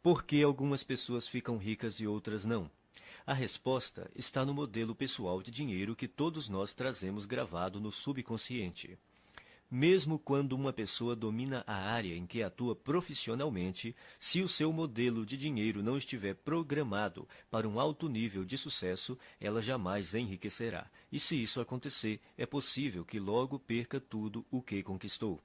Por que algumas pessoas ficam ricas e outras não? A resposta está no modelo pessoal de dinheiro que todos nós trazemos gravado no subconsciente. Mesmo quando uma pessoa domina a área em que atua profissionalmente, se o seu modelo de dinheiro não estiver programado para um alto nível de sucesso, ela jamais enriquecerá. E se isso acontecer, é possível que logo perca tudo o que conquistou.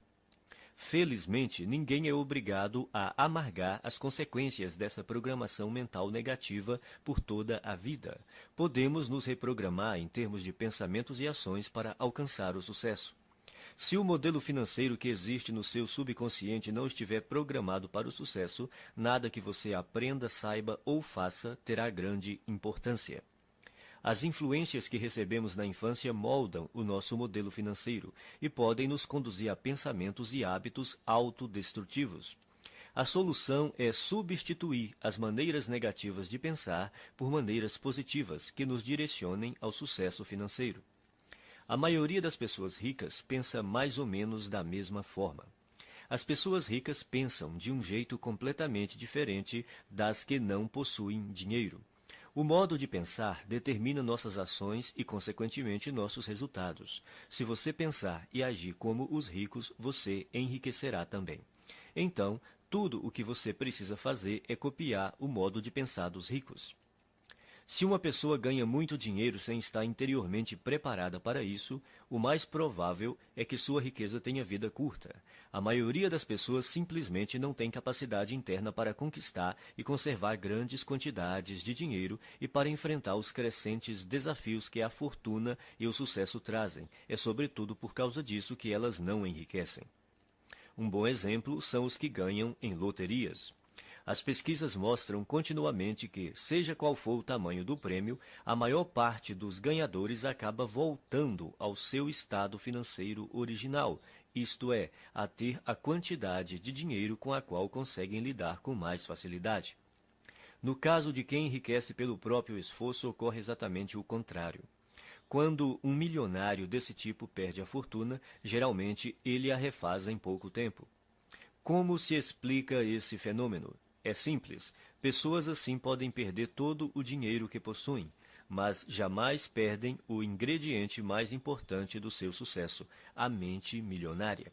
Felizmente, ninguém é obrigado a amargar as consequências dessa programação mental negativa por toda a vida. Podemos nos reprogramar em termos de pensamentos e ações para alcançar o sucesso. Se o modelo financeiro que existe no seu subconsciente não estiver programado para o sucesso, nada que você aprenda, saiba ou faça terá grande importância. As influências que recebemos na infância moldam o nosso modelo financeiro e podem nos conduzir a pensamentos e hábitos autodestrutivos. A solução é substituir as maneiras negativas de pensar por maneiras positivas que nos direcionem ao sucesso financeiro. A maioria das pessoas ricas pensa mais ou menos da mesma forma. As pessoas ricas pensam de um jeito completamente diferente das que não possuem dinheiro. O modo de pensar determina nossas ações e, consequentemente, nossos resultados. Se você pensar e agir como os ricos, você enriquecerá também. Então, tudo o que você precisa fazer é copiar o modo de pensar dos ricos. Se uma pessoa ganha muito dinheiro sem estar interiormente preparada para isso, o mais provável é que sua riqueza tenha vida curta. A maioria das pessoas simplesmente não tem capacidade interna para conquistar e conservar grandes quantidades de dinheiro e para enfrentar os crescentes desafios que a fortuna e o sucesso trazem. É sobretudo por causa disso que elas não enriquecem. Um bom exemplo são os que ganham em loterias. As pesquisas mostram continuamente que, seja qual for o tamanho do prêmio, a maior parte dos ganhadores acaba voltando ao seu estado financeiro original, isto é, a ter a quantidade de dinheiro com a qual conseguem lidar com mais facilidade. No caso de quem enriquece pelo próprio esforço, ocorre exatamente o contrário. Quando um milionário desse tipo perde a fortuna, geralmente ele a refaz em pouco tempo. Como se explica esse fenômeno? É simples. Pessoas assim podem perder todo o dinheiro que possuem, mas jamais perdem o ingrediente mais importante do seu sucesso, a mente milionária.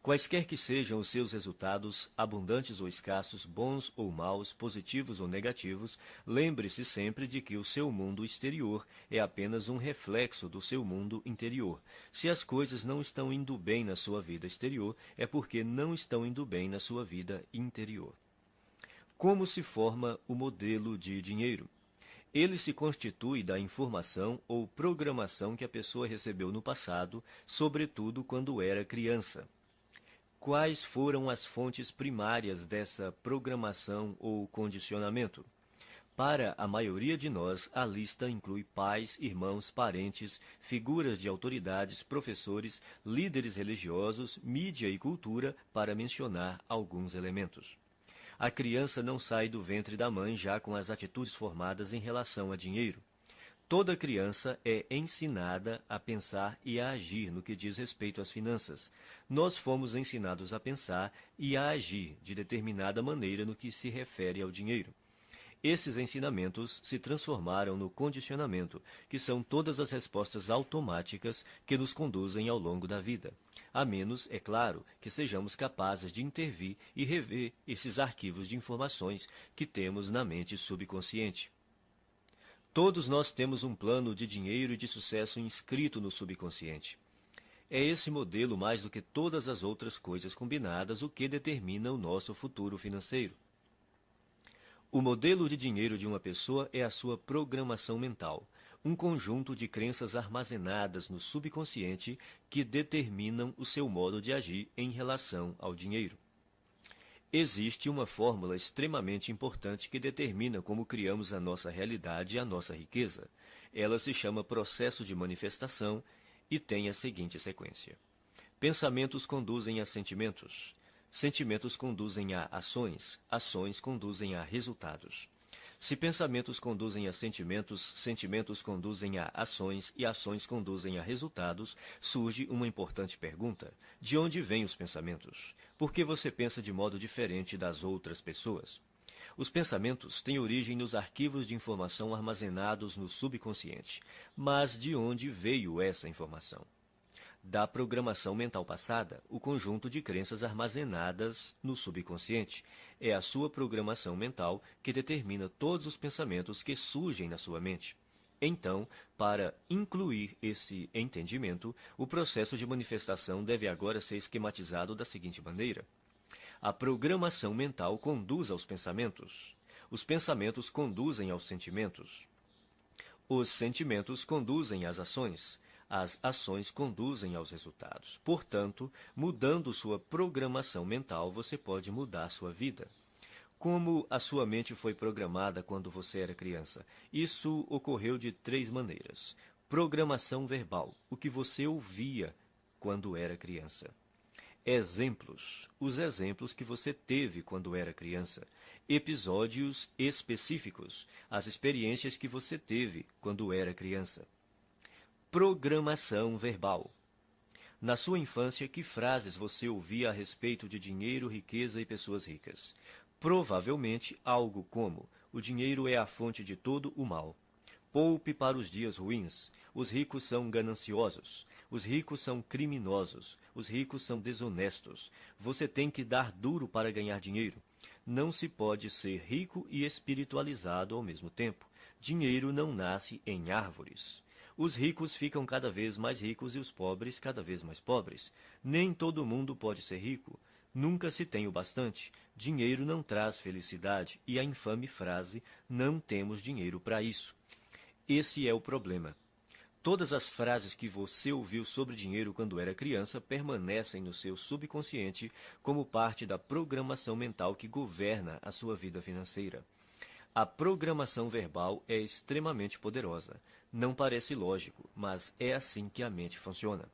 Quaisquer que sejam os seus resultados, abundantes ou escassos, bons ou maus, positivos ou negativos, lembre-se sempre de que o seu mundo exterior é apenas um reflexo do seu mundo interior. Se as coisas não estão indo bem na sua vida exterior, é porque não estão indo bem na sua vida interior. Como se forma o modelo de dinheiro? Ele se constitui da informação ou programação que a pessoa recebeu no passado, sobretudo quando era criança. Quais foram as fontes primárias dessa programação ou condicionamento? Para a maioria de nós, a lista inclui pais, irmãos, parentes, figuras de autoridades, professores, líderes religiosos, mídia e cultura, para mencionar alguns elementos. A criança não sai do ventre da mãe já com as atitudes formadas em relação a dinheiro. Toda criança é ensinada a pensar e a agir no que diz respeito às finanças. Nós fomos ensinados a pensar e a agir de determinada maneira no que se refere ao dinheiro. Esses ensinamentos se transformaram no condicionamento, que são todas as respostas automáticas que nos conduzem ao longo da vida. A menos, é claro, que sejamos capazes de intervir e rever esses arquivos de informações que temos na mente subconsciente. Todos nós temos um plano de dinheiro e de sucesso inscrito no subconsciente. É esse modelo, mais do que todas as outras coisas combinadas, o que determina o nosso futuro financeiro. O modelo de dinheiro de uma pessoa é a sua programação mental, um conjunto de crenças armazenadas no subconsciente que determinam o seu modo de agir em relação ao dinheiro. Existe uma fórmula extremamente importante que determina como criamos a nossa realidade e a nossa riqueza. Ela se chama processo de manifestação e tem a seguinte sequência. Pensamentos conduzem a sentimentos. Sentimentos conduzem a ações. Ações conduzem a resultados. Se pensamentos conduzem a sentimentos, sentimentos conduzem a ações e ações conduzem a resultados, surge uma importante pergunta. De onde vêm os pensamentos? Por que você pensa de modo diferente das outras pessoas? Os pensamentos têm origem nos arquivos de informação armazenados no subconsciente. Mas de onde veio essa informação? Da programação mental passada, o conjunto de crenças armazenadas no subconsciente. É a sua programação mental que determina todos os pensamentos que surgem na sua mente. Então, para incluir esse entendimento, o processo de manifestação deve agora ser esquematizado da seguinte maneira. A programação mental conduz aos pensamentos. Os pensamentos conduzem aos sentimentos. Os sentimentos conduzem às ações. As ações conduzem aos resultados. Portanto, mudando sua programação mental, você pode mudar sua vida. Como a sua mente foi programada quando você era criança? Isso ocorreu de 3 maneiras. Programação verbal, o que você ouvia quando era criança. Exemplos, os exemplos que você teve quando era criança. Episódios específicos, as experiências que você teve quando era criança. Programação verbal. Na sua infância, que frases você ouvia a respeito de dinheiro, riqueza e pessoas ricas? Provavelmente algo como: o dinheiro é a fonte de todo o mal. Poupe para os dias ruins. Os ricos são gananciosos. Os ricos são criminosos. Os ricos são desonestos. Você tem que dar duro para ganhar dinheiro. Não se pode ser rico e espiritualizado ao mesmo tempo. Dinheiro não nasce em árvores. Os ricos ficam cada vez mais ricos e os pobres cada vez mais pobres. Nem todo mundo pode ser rico. Nunca se tem o bastante. Dinheiro não traz felicidade. E a infame frase, não temos dinheiro para isso. Esse é o problema. Todas as frases que você ouviu sobre dinheiro quando era criança permanecem no seu subconsciente como parte da programação mental que governa a sua vida financeira. A programação verbal é extremamente poderosa. Não parece lógico, mas é assim que a mente funciona.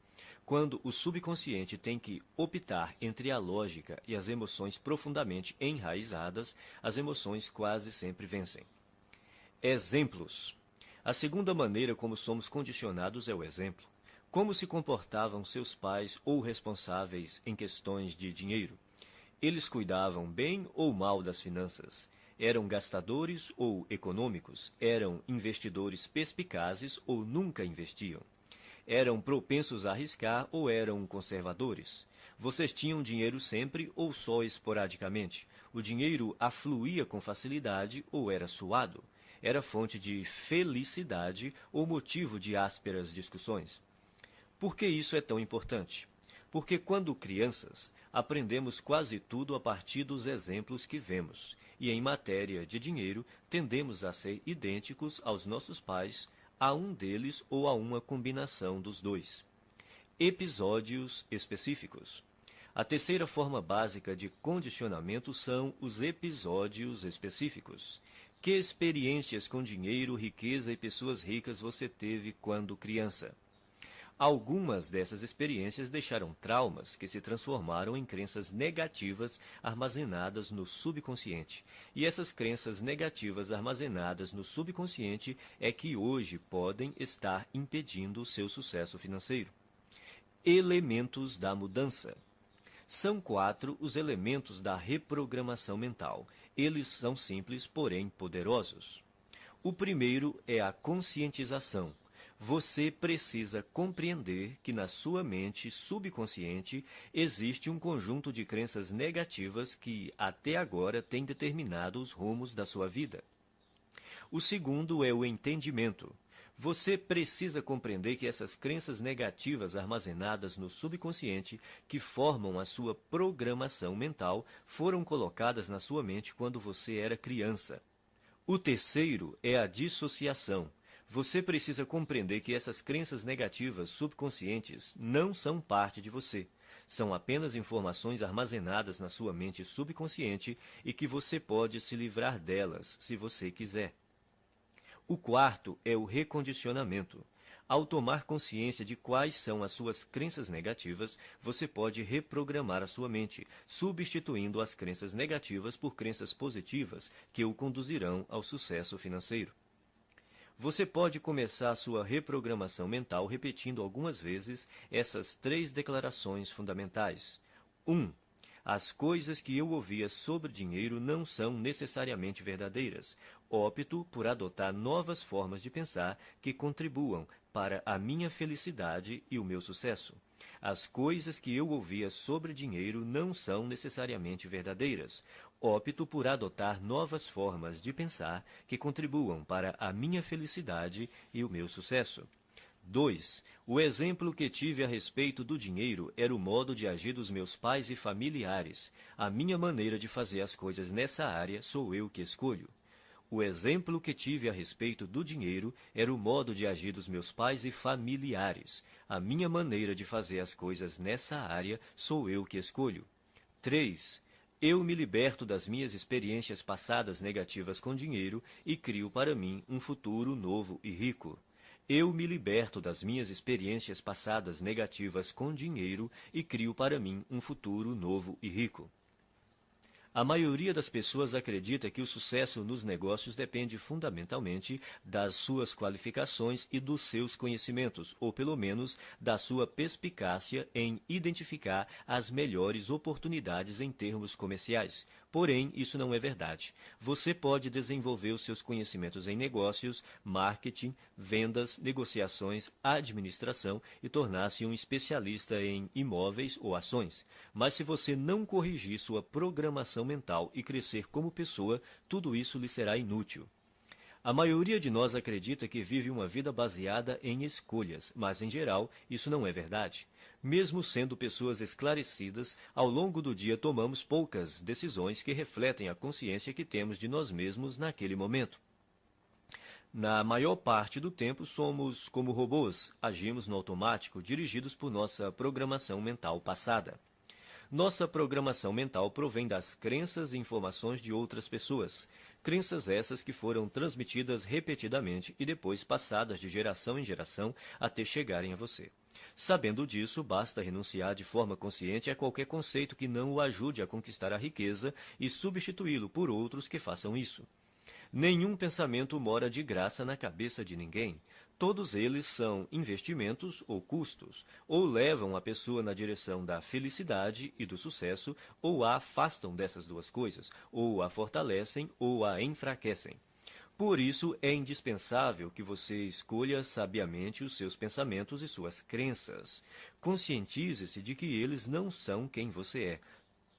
Quando o subconsciente tem que optar entre a lógica e as emoções profundamente enraizadas, as emoções quase sempre vencem. Exemplos. A segunda maneira como somos condicionados é o exemplo. Como se comportavam seus pais ou responsáveis em questões de dinheiro? Eles cuidavam bem ou mal das finanças? Eram gastadores ou econômicos? Eram investidores perspicazes ou nunca investiam? Eram propensos a arriscar ou eram conservadores? Vocês tinham dinheiro sempre ou só esporadicamente? O dinheiro afluía com facilidade ou era suado? Era fonte de felicidade ou motivo de ásperas discussões? Por que isso é tão importante? Porque quando crianças, aprendemos quase tudo a partir dos exemplos que vemos, e em matéria de dinheiro, tendemos a ser idênticos aos nossos pais, a um deles ou a uma combinação dos dois. Episódios específicos. A terceira forma básica de condicionamento são os episódios específicos. Que experiências com dinheiro, riqueza e pessoas ricas você teve quando criança? Algumas dessas experiências deixaram traumas que se transformaram em crenças negativas armazenadas no subconsciente. E essas crenças negativas armazenadas no subconsciente é que hoje podem estar impedindo o seu sucesso financeiro. Elementos da mudança. São 4 os elementos da reprogramação mental. Eles são simples, porém poderosos. O primeiro é a conscientização. Você precisa compreender que na sua mente subconsciente existe um conjunto de crenças negativas que, até agora, têm determinado os rumos da sua vida. O segundo é o entendimento. Você precisa compreender que essas crenças negativas armazenadas no subconsciente, que formam a sua programação mental, foram colocadas na sua mente quando você era criança. O terceiro é a dissociação. Você precisa compreender que essas crenças negativas subconscientes não são parte de você. São apenas informações armazenadas na sua mente subconsciente e que você pode se livrar delas, se você quiser. O quarto é o recondicionamento. Ao tomar consciência de quais são as suas crenças negativas, você pode reprogramar a sua mente, substituindo as crenças negativas por crenças positivas que o conduzirão ao sucesso financeiro. Você pode começar a sua reprogramação mental repetindo algumas vezes essas 3 declarações fundamentais. 1. As coisas que eu ouvia sobre dinheiro não são necessariamente verdadeiras. Opto por adotar novas formas de pensar que contribuam para a minha felicidade e o meu sucesso. As coisas que eu ouvia sobre dinheiro não são necessariamente verdadeiras. Opto por adotar novas formas de pensar que contribuam para a minha felicidade e o meu sucesso. 2. O exemplo que tive a respeito do dinheiro era o modo de agir dos meus pais e familiares. A minha maneira de fazer as coisas nessa área sou eu que escolho. O exemplo que tive a respeito do dinheiro era o modo de agir dos meus pais e familiares. A minha maneira de fazer as coisas nessa área sou eu que escolho. 3. Eu me liberto das minhas experiências passadas negativas com dinheiro e crio para mim um futuro novo e rico. Eu me liberto das minhas experiências passadas negativas com dinheiro e crio para mim um futuro novo e rico. A maioria das pessoas acredita que o sucesso nos negócios depende fundamentalmente das suas qualificações e dos seus conhecimentos, ou pelo menos da sua perspicácia em identificar as melhores oportunidades em termos comerciais. Porém, isso não é verdade. Você pode desenvolver os seus conhecimentos em negócios, marketing, vendas, negociações, administração e tornar-se um especialista em imóveis ou ações. Mas se você não corrigir sua programação mental e crescer como pessoa, tudo isso lhe será inútil. A maioria de nós acredita que vive uma vida baseada em escolhas, mas, em geral, isso não é verdade. Mesmo sendo pessoas esclarecidas, ao longo do dia tomamos poucas decisões que refletem a consciência que temos de nós mesmos naquele momento. Na maior parte do tempo, somos como robôs, agimos no automático, dirigidos por nossa programação mental passada. Nossa programação mental provém das crenças e informações de outras pessoas. Crenças essas que foram transmitidas repetidamente e depois passadas de geração em geração até chegarem a você. Sabendo disso, basta renunciar de forma consciente a qualquer conceito que não o ajude a conquistar a riqueza e substituí-lo por outros que façam isso. Nenhum pensamento mora de graça na cabeça de ninguém. Todos eles são investimentos ou custos, ou levam a pessoa na direção da felicidade e do sucesso, ou a afastam dessas duas coisas, ou a fortalecem ou a enfraquecem. Por isso, é indispensável que você escolha sabiamente os seus pensamentos e suas crenças. Conscientize-se de que eles não são quem você é.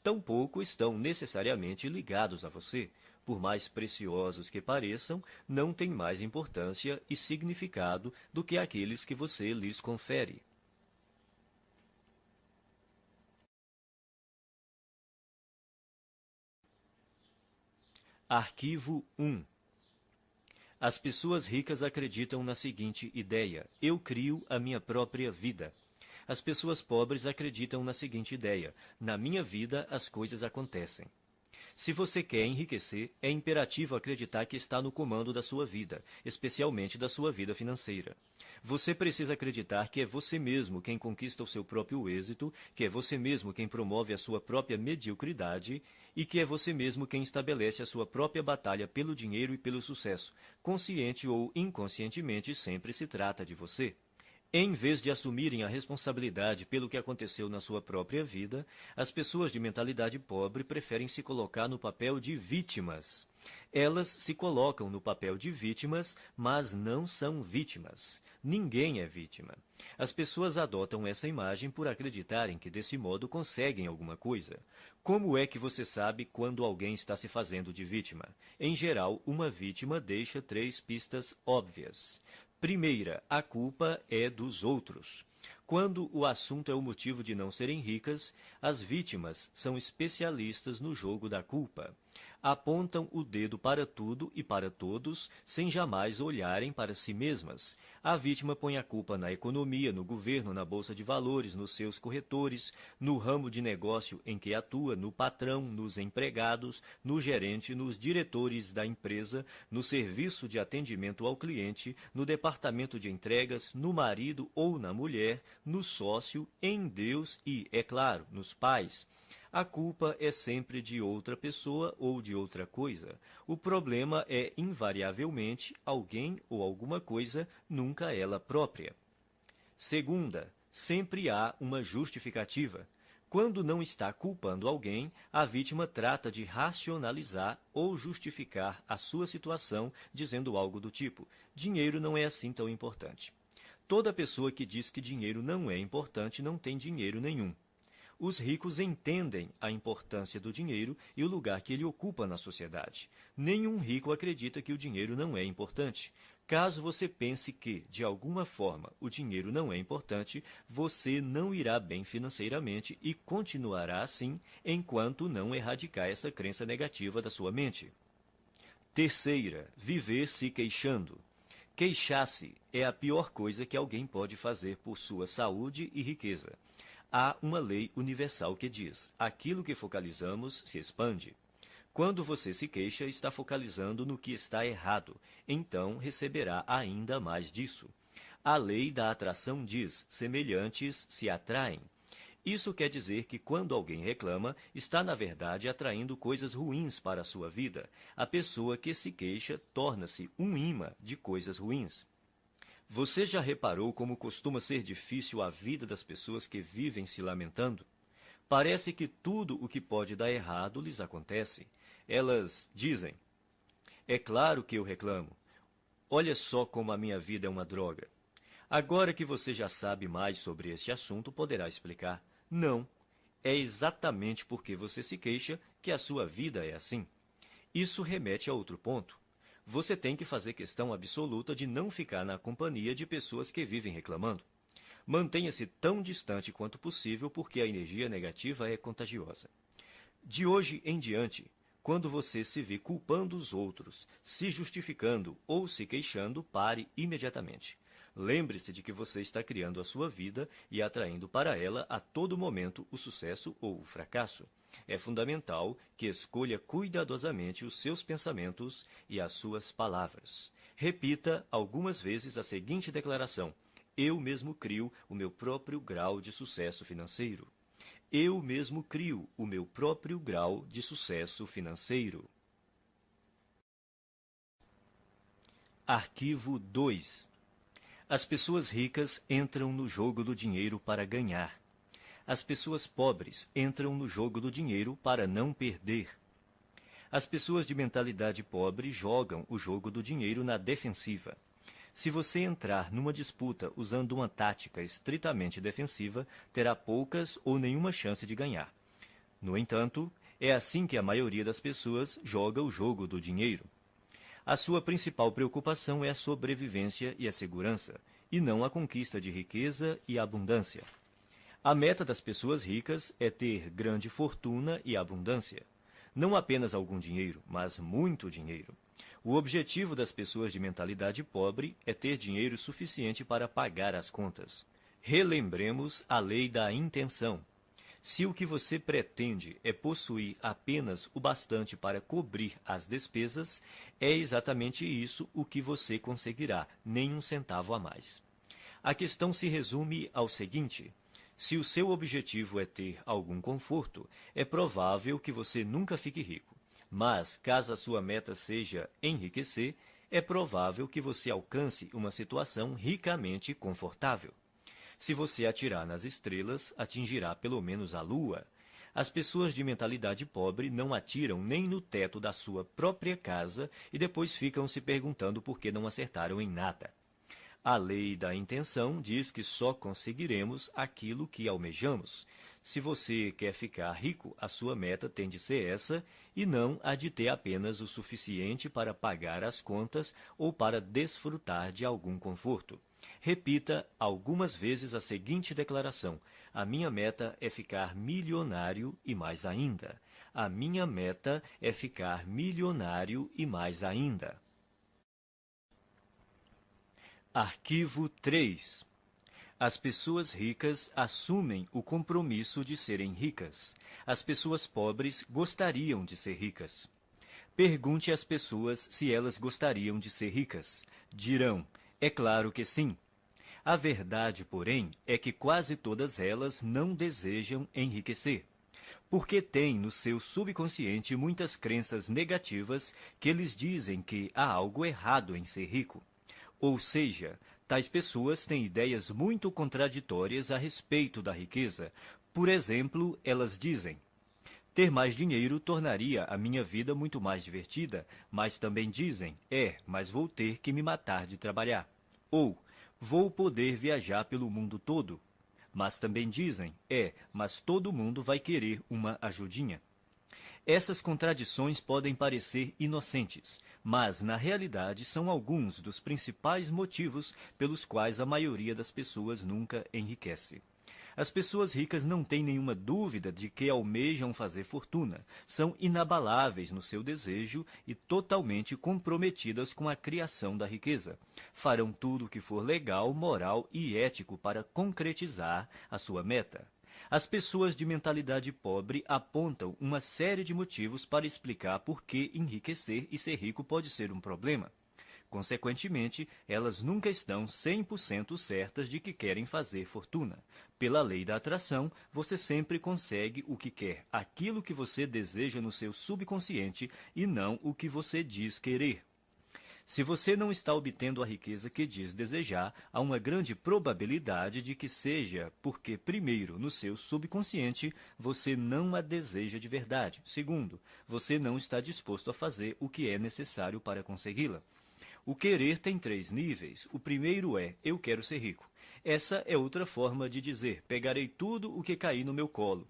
Tampouco estão necessariamente ligados a você. Por mais preciosos que pareçam, não têm mais importância e significado do que aqueles que você lhes confere. Arquivo 1. As pessoas ricas acreditam na seguinte ideia: eu crio a minha própria vida. As pessoas pobres acreditam na seguinte ideia: na minha vida as coisas acontecem. Se você quer enriquecer, é imperativo acreditar que está no comando da sua vida, especialmente da sua vida financeira. Você precisa acreditar que é você mesmo quem conquista o seu próprio êxito, que é você mesmo quem promove a sua própria mediocridade e que é você mesmo quem estabelece a sua própria batalha pelo dinheiro e pelo sucesso. Consciente ou inconscientemente, sempre se trata de você. Em vez de assumirem a responsabilidade pelo que aconteceu na sua própria vida, as pessoas de mentalidade pobre preferem se colocar no papel de vítimas. Elas se colocam no papel de vítimas, mas não são vítimas. Ninguém é vítima. As pessoas adotam essa imagem por acreditarem que desse modo conseguem alguma coisa. Como é que você sabe quando alguém está se fazendo de vítima? Em geral, uma vítima deixa 3 pistas óbvias. Primeira, a culpa é dos outros. Quando o assunto é o motivo de não serem ricas, as vítimas são especialistas no jogo da culpa. Apontam o dedo para tudo e para todos, sem jamais olharem para si mesmas. A vítima põe a culpa na economia, no governo, na bolsa de valores, nos seus corretores, no ramo de negócio em que atua, no patrão, nos empregados, no gerente, nos diretores da empresa, no serviço de atendimento ao cliente, no departamento de entregas, no marido ou na mulher, no sócio, em Deus e, é claro, nos pais. A culpa é sempre de outra pessoa ou de outra coisa. O problema é, invariavelmente, alguém ou alguma coisa, nunca ela própria. Segunda, sempre há uma justificativa. Quando não está culpando alguém, a vítima trata de racionalizar ou justificar a sua situação, dizendo algo do tipo: dinheiro não é assim tão importante. Toda pessoa que diz que dinheiro não é importante não tem dinheiro nenhum. Os ricos entendem a importância do dinheiro e o lugar que ele ocupa na sociedade. Nenhum rico acredita que o dinheiro não é importante. Caso você pense que, de alguma forma, o dinheiro não é importante, você não irá bem financeiramente e continuará assim enquanto não erradicar essa crença negativa da sua mente. Terceira, viver se queixando. Queixar-se é a pior coisa que alguém pode fazer por sua saúde e riqueza. Há uma lei universal que diz: aquilo que focalizamos se expande. Quando você se queixa, está focalizando no que está errado, então receberá ainda mais disso. A lei da atração diz: semelhantes se atraem. Isso quer dizer que quando alguém reclama, está na verdade atraindo coisas ruins para a sua vida. A pessoa que se queixa torna-se um imã de coisas ruins. Você já reparou como costuma ser difícil a vida das pessoas que vivem se lamentando? Parece que tudo o que pode dar errado lhes acontece. Elas dizem: é claro que eu reclamo. Olha só como a minha vida é uma droga. Agora que você já sabe mais sobre este assunto, poderá explicar: não, é exatamente porque você se queixa que a sua vida é assim. Isso remete a outro ponto. Você tem que fazer questão absoluta de não ficar na companhia de pessoas que vivem reclamando. Mantenha-se tão distante quanto possível, porque a energia negativa é contagiosa. De hoje em diante, quando você se vê culpando os outros, se justificando ou se queixando, pare imediatamente. Lembre-se de que você está criando a sua vida e atraindo para ela a todo momento o sucesso ou o fracasso. É fundamental que escolha cuidadosamente os seus pensamentos e as suas palavras. Repita algumas vezes a seguinte declaração: eu mesmo crio o meu próprio grau de sucesso financeiro. Eu mesmo crio o meu próprio grau de sucesso financeiro. Arquivo 2. As pessoas ricas entram no jogo do dinheiro para ganhar. As pessoas pobres entram no jogo do dinheiro para não perder. As pessoas de mentalidade pobre jogam o jogo do dinheiro na defensiva. Se você entrar numa disputa usando uma tática estritamente defensiva, terá poucas ou nenhuma chance de ganhar. No entanto, é assim que a maioria das pessoas joga o jogo do dinheiro. A sua principal preocupação é a sobrevivência e a segurança, e não a conquista de riqueza e abundância. A meta das pessoas ricas é ter grande fortuna e abundância. Não apenas algum dinheiro, mas muito dinheiro. O objetivo das pessoas de mentalidade pobre é ter dinheiro suficiente para pagar as contas. Relembremos a lei da intenção. Se o que você pretende é possuir apenas o bastante para cobrir as despesas, é exatamente isso o que você conseguirá, nem um centavo a mais. A questão se resume ao seguinte: se o seu objetivo é ter algum conforto, é provável que você nunca fique rico. Mas, caso a sua meta seja enriquecer, é provável que você alcance uma situação ricamente confortável. Se você atirar nas estrelas, atingirá pelo menos a lua. As pessoas de mentalidade pobre não atiram nem no teto da sua própria casa e depois ficam se perguntando por que não acertaram em nada. A lei da intenção diz que só conseguiremos aquilo que almejamos. Se você quer ficar rico, a sua meta tem de ser essa e não a de ter apenas o suficiente para pagar as contas ou para desfrutar de algum conforto. Repita algumas vezes a seguinte declaração: a minha meta é ficar milionário e mais ainda. A minha meta é ficar milionário e mais ainda. Arquivo 3. As pessoas ricas assumem o compromisso de serem ricas. As pessoas pobres gostariam de ser ricas. Pergunte às pessoas se elas gostariam de ser ricas. Dirão: é claro que sim. A verdade, porém, é que quase todas elas não desejam enriquecer, porque têm no seu subconsciente muitas crenças negativas que lhes dizem que há algo errado em ser rico. Ou seja, tais pessoas têm ideias muito contraditórias a respeito da riqueza, Por exemplo, elas dizem: ter mais dinheiro tornaria a minha vida muito mais divertida, mas também dizem: mas vou ter que me matar de trabalhar. Ou, vou poder viajar pelo mundo todo. Mas também dizem: mas todo mundo vai querer uma ajudinha. Essas contradições podem parecer inocentes, mas na realidade são alguns dos principais motivos pelos quais a maioria das pessoas nunca enriquece. As pessoas ricas não têm nenhuma dúvida de que almejam fazer fortuna, são inabaláveis no seu desejo e totalmente comprometidas com a criação da riqueza. Farão tudo o que for legal, moral e ético para concretizar a sua meta. As pessoas de mentalidade pobre apontam uma série de motivos para explicar por que enriquecer e ser rico pode ser um problema. Consequentemente, elas nunca estão 100% certas de que querem fazer fortuna. Pela lei da atração, você sempre consegue o que quer, aquilo que você deseja no seu subconsciente e não o que você diz querer. Se você não está obtendo a riqueza que diz desejar, há uma grande probabilidade de que seja porque, primeiro, no seu subconsciente, você não a deseja de verdade. Segundo, você não está disposto a fazer o que é necessário para consegui-la. O querer tem 3 níveis. O primeiro é: eu quero ser rico. Essa é outra forma de dizer: pegarei tudo o que cair no meu colo.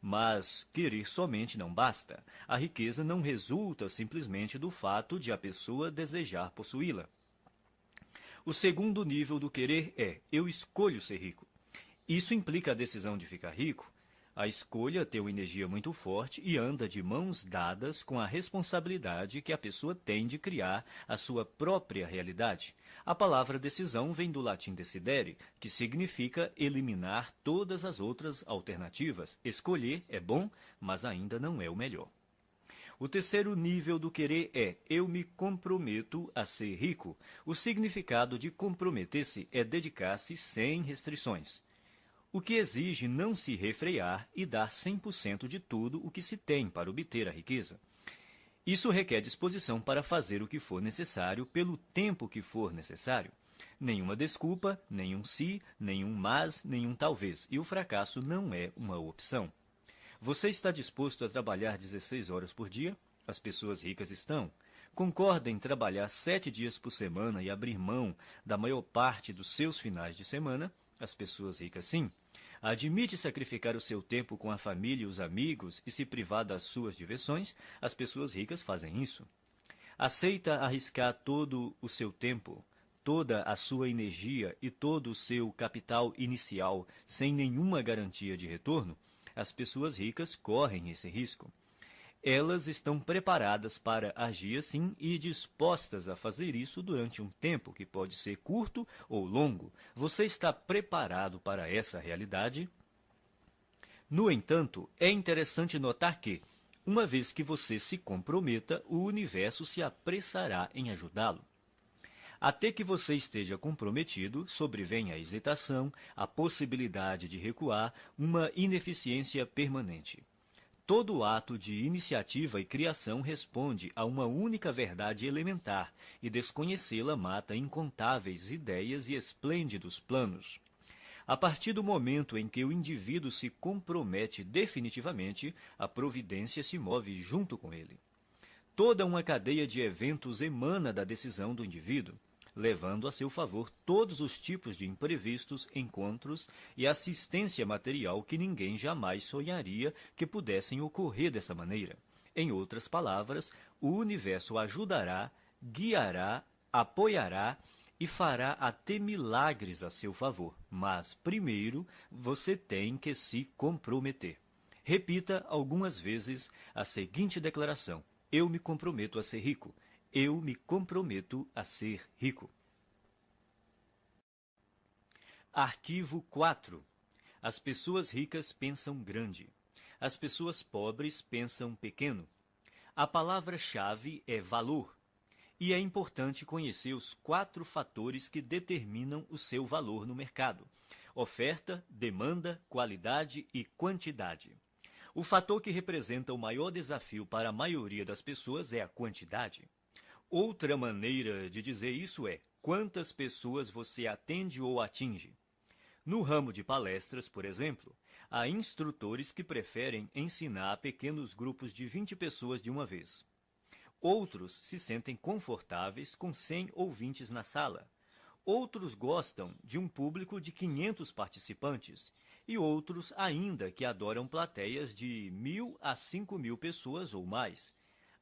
Mas querer somente não basta. A riqueza não resulta simplesmente do fato de a pessoa desejar possuí-la. O segundo nível do querer é: eu escolho ser rico. Isso implica a decisão de ficar rico. A escolha tem uma energia muito forte e anda de mãos dadas com a responsabilidade que a pessoa tem de criar a sua própria realidade. A palavra decisão vem do latim decidere, que significa eliminar todas as outras alternativas. Escolher é bom, mas ainda não é o melhor. O terceiro nível do querer é: eu me comprometo a ser rico. O significado de comprometer-se é dedicar-se sem restrições, o que exige não se refrear e dar 100% de tudo o que se tem para obter a riqueza. Isso requer disposição para fazer o que for necessário pelo tempo que for necessário. Nenhuma desculpa, nenhum se, nenhum mas, nenhum talvez. E o fracasso não é uma opção. Você está disposto a trabalhar 16 horas por dia? As pessoas ricas estão. Concorda em trabalhar 7 dias por semana e abrir mão da maior parte dos seus finais de semana? As pessoas ricas sim. Admite sacrificar o seu tempo com a família e os amigos e se privar das suas diversões? As pessoas ricas fazem isso. Aceita arriscar todo o seu tempo, toda a sua energia e todo o seu capital inicial sem nenhuma garantia de retorno? As pessoas ricas correm esse risco. Elas estão preparadas para agir assim e dispostas a fazer isso durante um tempo que pode ser curto ou longo. Você está preparado para essa realidade? No entanto, é interessante notar que, uma vez que você se comprometa, o universo se apressará em ajudá-lo. Até que você esteja comprometido, sobrevém a hesitação, a possibilidade de recuar, uma ineficiência permanente. Todo ato de iniciativa e criação responde a uma única verdade elementar, e desconhecê-la mata incontáveis ideias e esplêndidos planos. A partir do momento em que o indivíduo se compromete definitivamente, a providência se move junto com ele. Toda uma cadeia de eventos emana da decisão do indivíduo, levando a seu favor todos os tipos de imprevistos, encontros e assistência material que ninguém jamais sonharia que pudessem ocorrer dessa maneira. Em outras palavras, o universo ajudará, guiará, apoiará e fará até milagres a seu favor. Mas, primeiro, você tem que se comprometer. Repita algumas vezes a seguinte declaração: eu me comprometo a ser rico. Eu me comprometo a ser rico. Arquivo 4. As pessoas ricas pensam grande. As pessoas pobres pensam pequeno. A palavra-chave é valor. E é importante conhecer os 4 fatores que determinam o seu valor no mercado: oferta, demanda, qualidade e quantidade. O fator que representa o maior desafio para a maioria das pessoas é a quantidade. Outra maneira de dizer isso é: quantas pessoas você atende ou atinge? No ramo de palestras, por exemplo, há instrutores que preferem ensinar a pequenos grupos de 20 pessoas de uma vez. Outros se sentem confortáveis com 100 ouvintes na sala. Outros gostam de um público de 500 participantes e outros ainda que adoram plateias de 1.000 a 5.000 pessoas ou mais.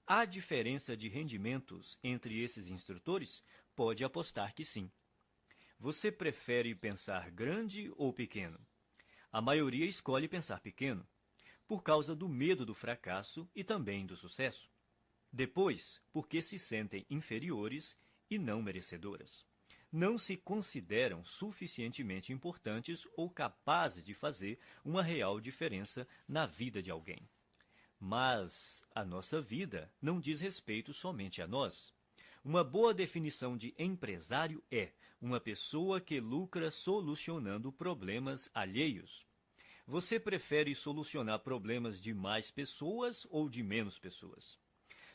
Há diferença de rendimentos entre esses instrutores? Pode apostar que sim. Você prefere pensar grande ou pequeno? A maioria escolhe pensar pequeno, por causa do medo do fracasso e também do sucesso. Depois, porque se sentem inferiores e não merecedoras. Não se consideram suficientemente importantes ou capazes de fazer uma real diferença na vida de alguém. Mas a nossa vida não diz respeito somente a nós. Uma boa definição de empresário é uma pessoa que lucra solucionando problemas alheios. Você prefere solucionar problemas de mais pessoas ou de menos pessoas?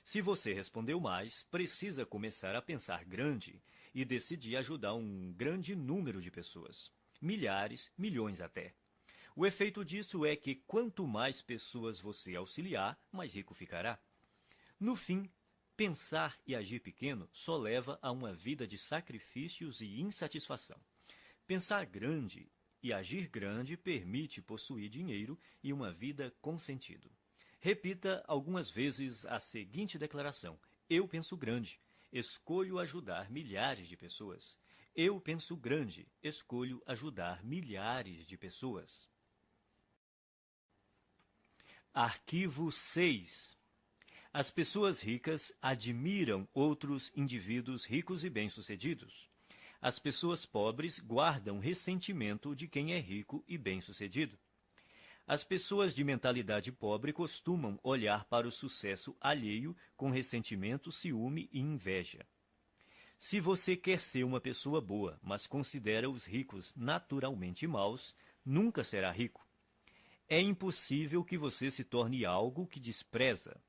Se você respondeu mais, precisa começar a pensar grande e decidir ajudar um grande número de pessoas. Milhares, milhões até. O efeito disso é que quanto mais pessoas você auxiliar, mais rico ficará. No fim, pensar e agir pequeno só leva a uma vida de sacrifícios e insatisfação. Pensar grande e agir grande permite possuir dinheiro e uma vida com sentido. Repita algumas vezes a seguinte declaração: eu penso grande, escolho ajudar milhares de pessoas. Eu penso grande, escolho ajudar milhares de pessoas. Arquivo 6. As pessoas ricas admiram outros indivíduos ricos e bem-sucedidos. As pessoas pobres guardam ressentimento de quem é rico e bem-sucedido. As pessoas de mentalidade pobre costumam olhar para o sucesso alheio com ressentimento, ciúme e inveja. Se você quer ser uma pessoa boa, mas considera os ricos naturalmente maus, nunca será rico. É impossível que você se torne algo que despreza.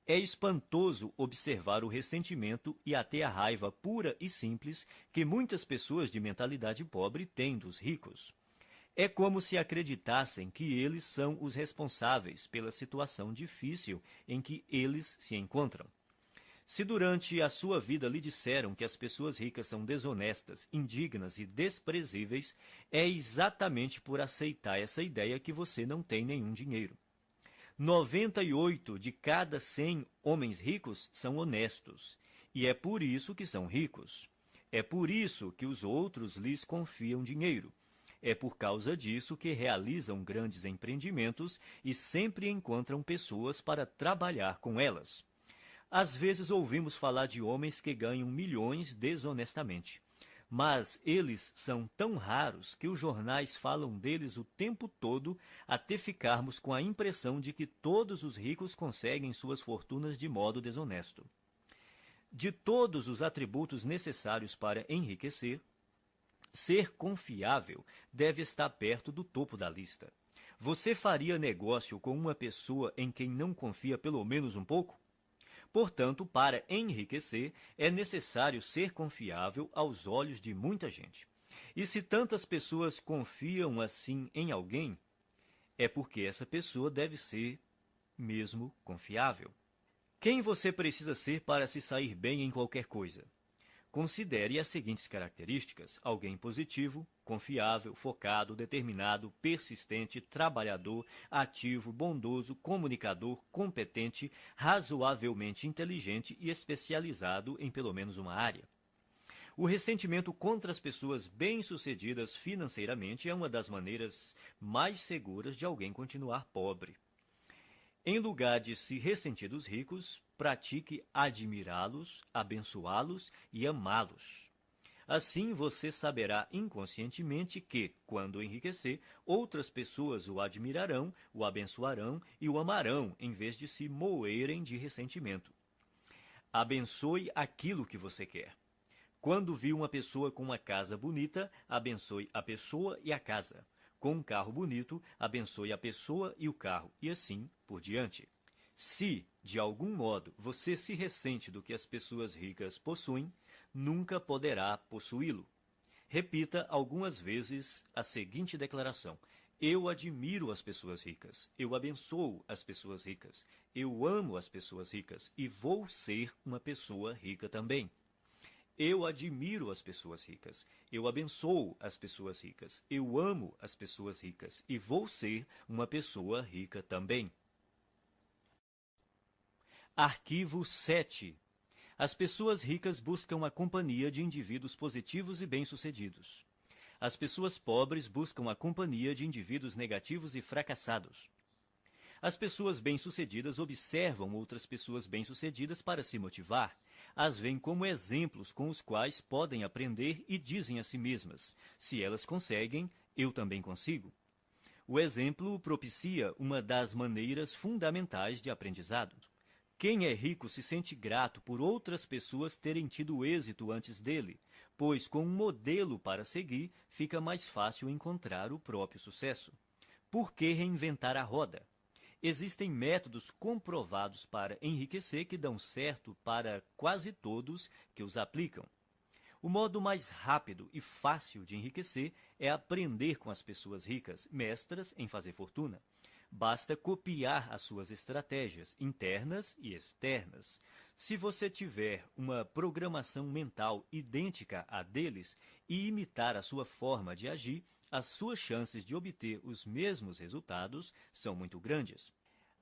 É espantoso observar o ressentimento e até a raiva pura e simples que muitas pessoas de mentalidade pobre têm dos ricos. É como se acreditassem que eles são os responsáveis pela situação difícil em que eles se encontram. Se durante a sua vida lhe disseram que as pessoas ricas são desonestas, indignas e desprezíveis, é exatamente por aceitar essa ideia que você não tem nenhum dinheiro. 98 de cada 100 homens ricos são honestos, e é por isso que são ricos. É por isso que os outros lhes confiam dinheiro. É por causa disso que realizam grandes empreendimentos e sempre encontram pessoas para trabalhar com elas. Às vezes ouvimos falar de homens que ganham milhões desonestamente. Mas eles são tão raros que os jornais falam deles o tempo todo até ficarmos com a impressão de que todos os ricos conseguem suas fortunas de modo desonesto. De todos os atributos necessários para enriquecer, ser confiável deve estar perto do topo da lista. Você faria negócio com uma pessoa em quem não confia pelo menos um pouco? Portanto, para enriquecer, é necessário ser confiável aos olhos de muita gente. E se tantas pessoas confiam assim em alguém, é porque essa pessoa deve ser mesmo confiável. Quem você precisa ser para se sair bem em qualquer coisa? Considere as seguintes características: alguém positivo, confiável, focado, determinado, persistente, trabalhador, ativo, bondoso, comunicador, competente, razoavelmente inteligente e especializado em pelo menos uma área. O ressentimento contra as pessoas bem-sucedidas financeiramente é uma das maneiras mais seguras de alguém continuar pobre. Em lugar de se ressentir dos ricos, pratique admirá-los, abençoá-los e amá-los. Assim você saberá inconscientemente que, quando enriquecer, outras pessoas o admirarão, o abençoarão e o amarão, em vez de se moerem de ressentimento. Abençoe aquilo que você quer. Quando viu uma pessoa com uma casa bonita, abençoe a pessoa e a casa. Com um carro bonito, abençoe a pessoa e o carro, e assim por diante. Se, de algum modo, você se ressente do que as pessoas ricas possuem, nunca poderá possuí-lo. Repita algumas vezes a seguinte declaração: eu admiro as pessoas ricas, eu abençoo as pessoas ricas, eu amo as pessoas ricas e vou ser uma pessoa rica também. Eu admiro as pessoas ricas, eu abençoo as pessoas ricas, eu amo as pessoas ricas e vou ser uma pessoa rica também. Arquivo 7. As pessoas ricas buscam a companhia de indivíduos positivos e bem-sucedidos. As pessoas pobres buscam a companhia de indivíduos negativos e fracassados. As pessoas bem-sucedidas observam outras pessoas bem-sucedidas para se motivar. As veem como exemplos com os quais podem aprender e dizem a si mesmas: se elas conseguem, eu também consigo. O exemplo propicia uma das maneiras fundamentais de aprendizado. Quem é rico se sente grato por outras pessoas terem tido êxito antes dele, pois com um modelo para seguir, fica mais fácil encontrar o próprio sucesso. Por que reinventar a roda? Existem métodos comprovados para enriquecer que dão certo para quase todos que os aplicam. O modo mais rápido e fácil de enriquecer é aprender com as pessoas ricas, mestras em fazer fortuna. Basta copiar as suas estratégias internas e externas. Se você tiver uma programação mental idêntica à deles e imitar a sua forma de agir, as suas chances de obter os mesmos resultados são muito grandes.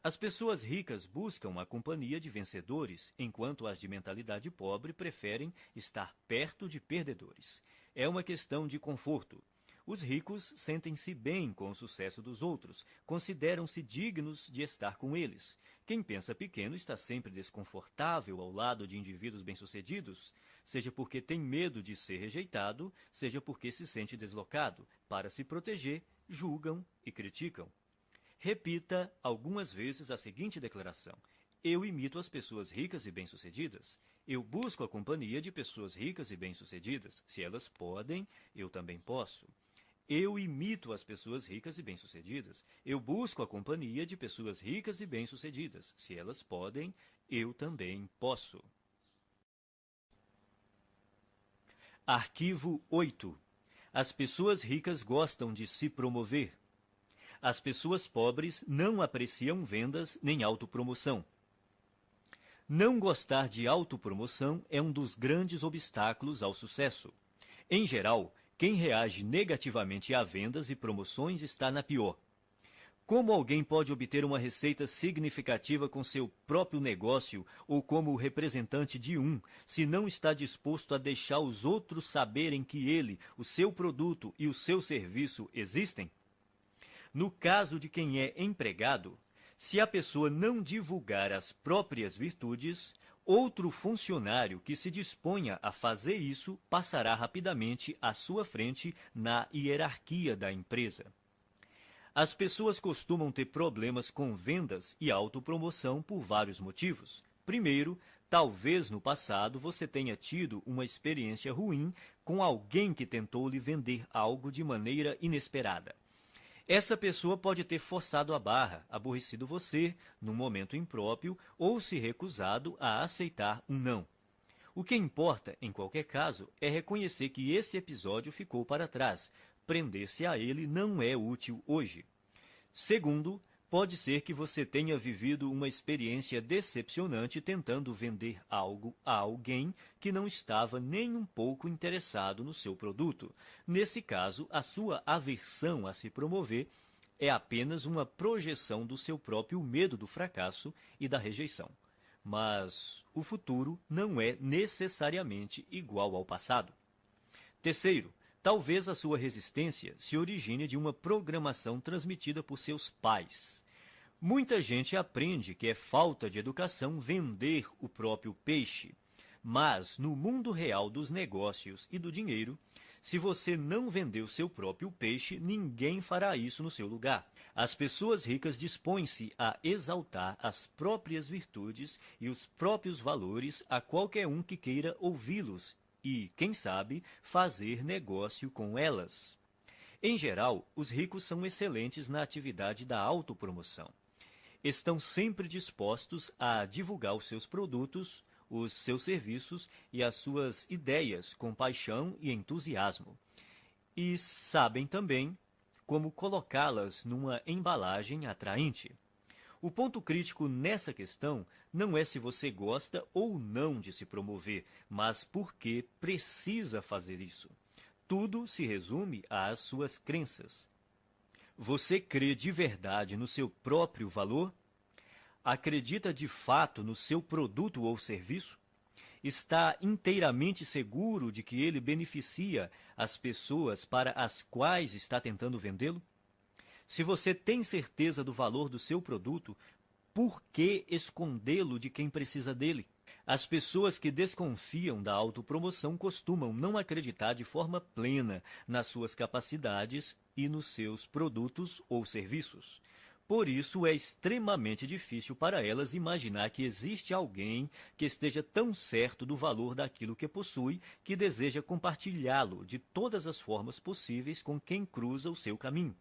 As pessoas ricas buscam a companhia de vencedores, enquanto as de mentalidade pobre preferem estar perto de perdedores. É uma questão de conforto. Os ricos sentem-se bem com o sucesso dos outros, consideram-se dignos de estar com eles. Quem pensa pequeno está sempre desconfortável ao lado de indivíduos bem-sucedidos, seja porque tem medo de ser rejeitado, seja porque se sente deslocado. Para se proteger, julgam e criticam. Repita algumas vezes a seguinte declaração: eu imito as pessoas ricas e bem-sucedidas. Eu busco a companhia de pessoas ricas e bem-sucedidas. Se elas podem, eu também posso. Eu imito as pessoas ricas e bem-sucedidas. Eu busco a companhia de pessoas ricas e bem-sucedidas. Se elas podem, eu também posso. Arquivo 8. As pessoas ricas gostam de se promover. As pessoas pobres não apreciam vendas nem autopromoção. Não gostar de autopromoção é um dos grandes obstáculos ao sucesso. Em geral, quem reage negativamente a vendas e promoções está na pior. Como alguém pode obter uma receita significativa com seu próprio negócio ou como representante de um, se não está disposto a deixar os outros saberem que ele, o seu produto e o seu serviço existem? No caso de quem é empregado, se a pessoa não divulgar as próprias virtudes, outro funcionário que se disponha a fazer isso passará rapidamente à sua frente na hierarquia da empresa. As pessoas costumam ter problemas com vendas e autopromoção por vários motivos. Primeiro, talvez no passado você tenha tido uma experiência ruim com alguém que tentou lhe vender algo de maneira inesperada. Essa pessoa pode ter forçado a barra, aborrecido você num momento impróprio ou se recusado a aceitar um não. O que importa, em qualquer caso, é reconhecer que esse episódio ficou para trás. Prender-se a ele não é útil hoje. Segundo, pode ser que você tenha vivido uma experiência decepcionante tentando vender algo a alguém que não estava nem um pouco interessado no seu produto. Nesse caso, a sua aversão a se promover é apenas uma projeção do seu próprio medo do fracasso e da rejeição. Mas o futuro não é necessariamente igual ao passado. Terceiro, talvez a sua resistência se origine de uma programação transmitida por seus pais. Muita gente aprende que é falta de educação vender o próprio peixe. Mas, no mundo real dos negócios e do dinheiro, se você não vender o seu próprio peixe, ninguém fará isso no seu lugar. As pessoas ricas dispõem-se a exaltar as próprias virtudes e os próprios valores a qualquer um que queira ouvi-los e, quem sabe, fazer negócio com elas. Em geral, os ricos são excelentes na atividade da autopromoção. Estão sempre dispostos a divulgar os seus produtos, os seus serviços e as suas ideias com paixão e entusiasmo. e sabem também como colocá-las numa embalagem atraente. O ponto crítico nessa questão não é se você gosta ou não de se promover, mas por que precisa fazer isso. Tudo se resume às suas crenças. Você crê de verdade no seu próprio valor? Acredita de fato no seu produto ou serviço? Está inteiramente seguro de que ele beneficia as pessoas para as quais está tentando vendê-lo? Se você tem certeza do valor do seu produto, por que escondê-lo de quem precisa dele? As pessoas que desconfiam da autopromoção costumam não acreditar de forma plena nas suas capacidades e nos seus produtos ou serviços. Por isso, é extremamente difícil para elas imaginar que existe alguém que esteja tão certo do valor daquilo que possui que deseja compartilhá-lo de todas as formas possíveis com quem cruza o seu caminho.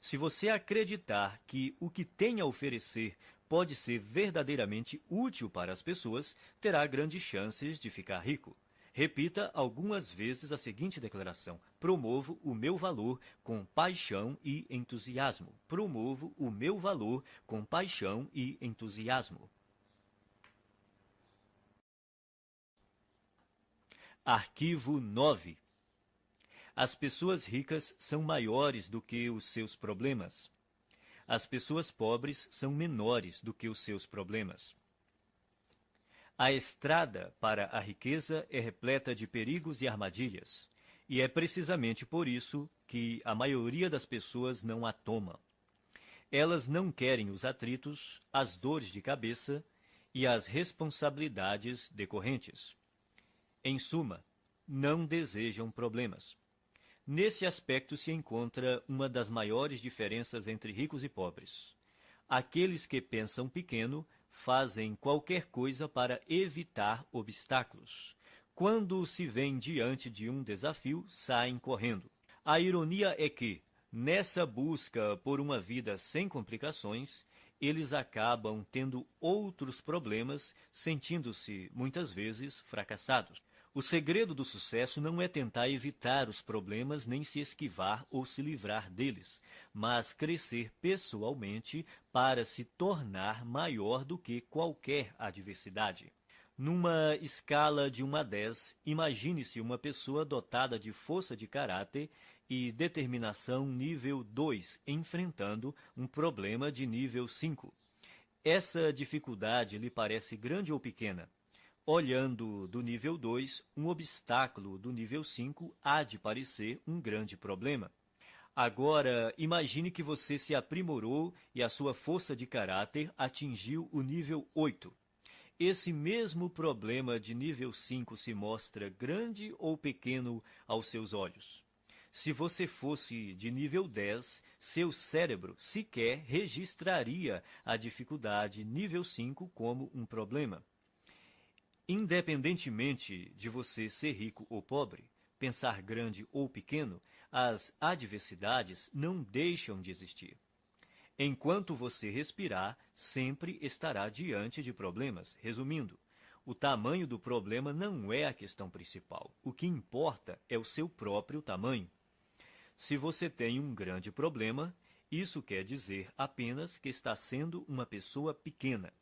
Se você acreditar que o que tem a oferecer pode ser verdadeiramente útil para as pessoas, terá grandes chances de ficar rico. Repita algumas vezes a seguinte declaração: promovo o meu valor com paixão e entusiasmo. Promovo o meu valor com paixão e entusiasmo. Arquivo 9. As pessoas ricas são maiores do que os seus problemas. As pessoas pobres são menores do que os seus problemas. A estrada para a riqueza é repleta de perigos e armadilhas, e é precisamente por isso que a maioria das pessoas não a toma. Elas não querem os atritos, as dores de cabeça e as responsabilidades decorrentes. Em suma, não desejam problemas. Nesse aspecto se encontra uma das maiores diferenças entre ricos e pobres. Aqueles que pensam pequeno fazem qualquer coisa para evitar obstáculos. Quando se veem diante de um desafio, saem correndo. A ironia é que, nessa busca por uma vida sem complicações, eles acabam tendo outros problemas, sentindo-se, muitas vezes, fracassados. O segredo do sucesso não é tentar evitar os problemas, nem se esquivar ou se livrar deles, mas crescer pessoalmente para se tornar maior do que qualquer adversidade. Numa escala de 1 a 10, imagine-se uma pessoa dotada de força de caráter e determinação nível 2, enfrentando um problema de nível 5. Essa dificuldade lhe parece grande ou pequena? Olhando do nível 2, um obstáculo do nível 5 há de parecer um grande problema. Agora, imagine que você se aprimorou e a sua força de caráter atingiu o nível 8. Esse mesmo problema de nível 5 se mostra grande ou pequeno aos seus olhos? Se você fosse de nível 10, seu cérebro sequer registraria a dificuldade nível 5 como um problema. Independentemente de você ser rico ou pobre, pensar grande ou pequeno, as adversidades não deixam de existir. Enquanto você respirar, sempre estará diante de problemas. Resumindo, o tamanho do problema não é a questão principal. O que importa é o seu próprio tamanho. Se você tem um grande problema, isso quer dizer apenas que está sendo uma pessoa pequena.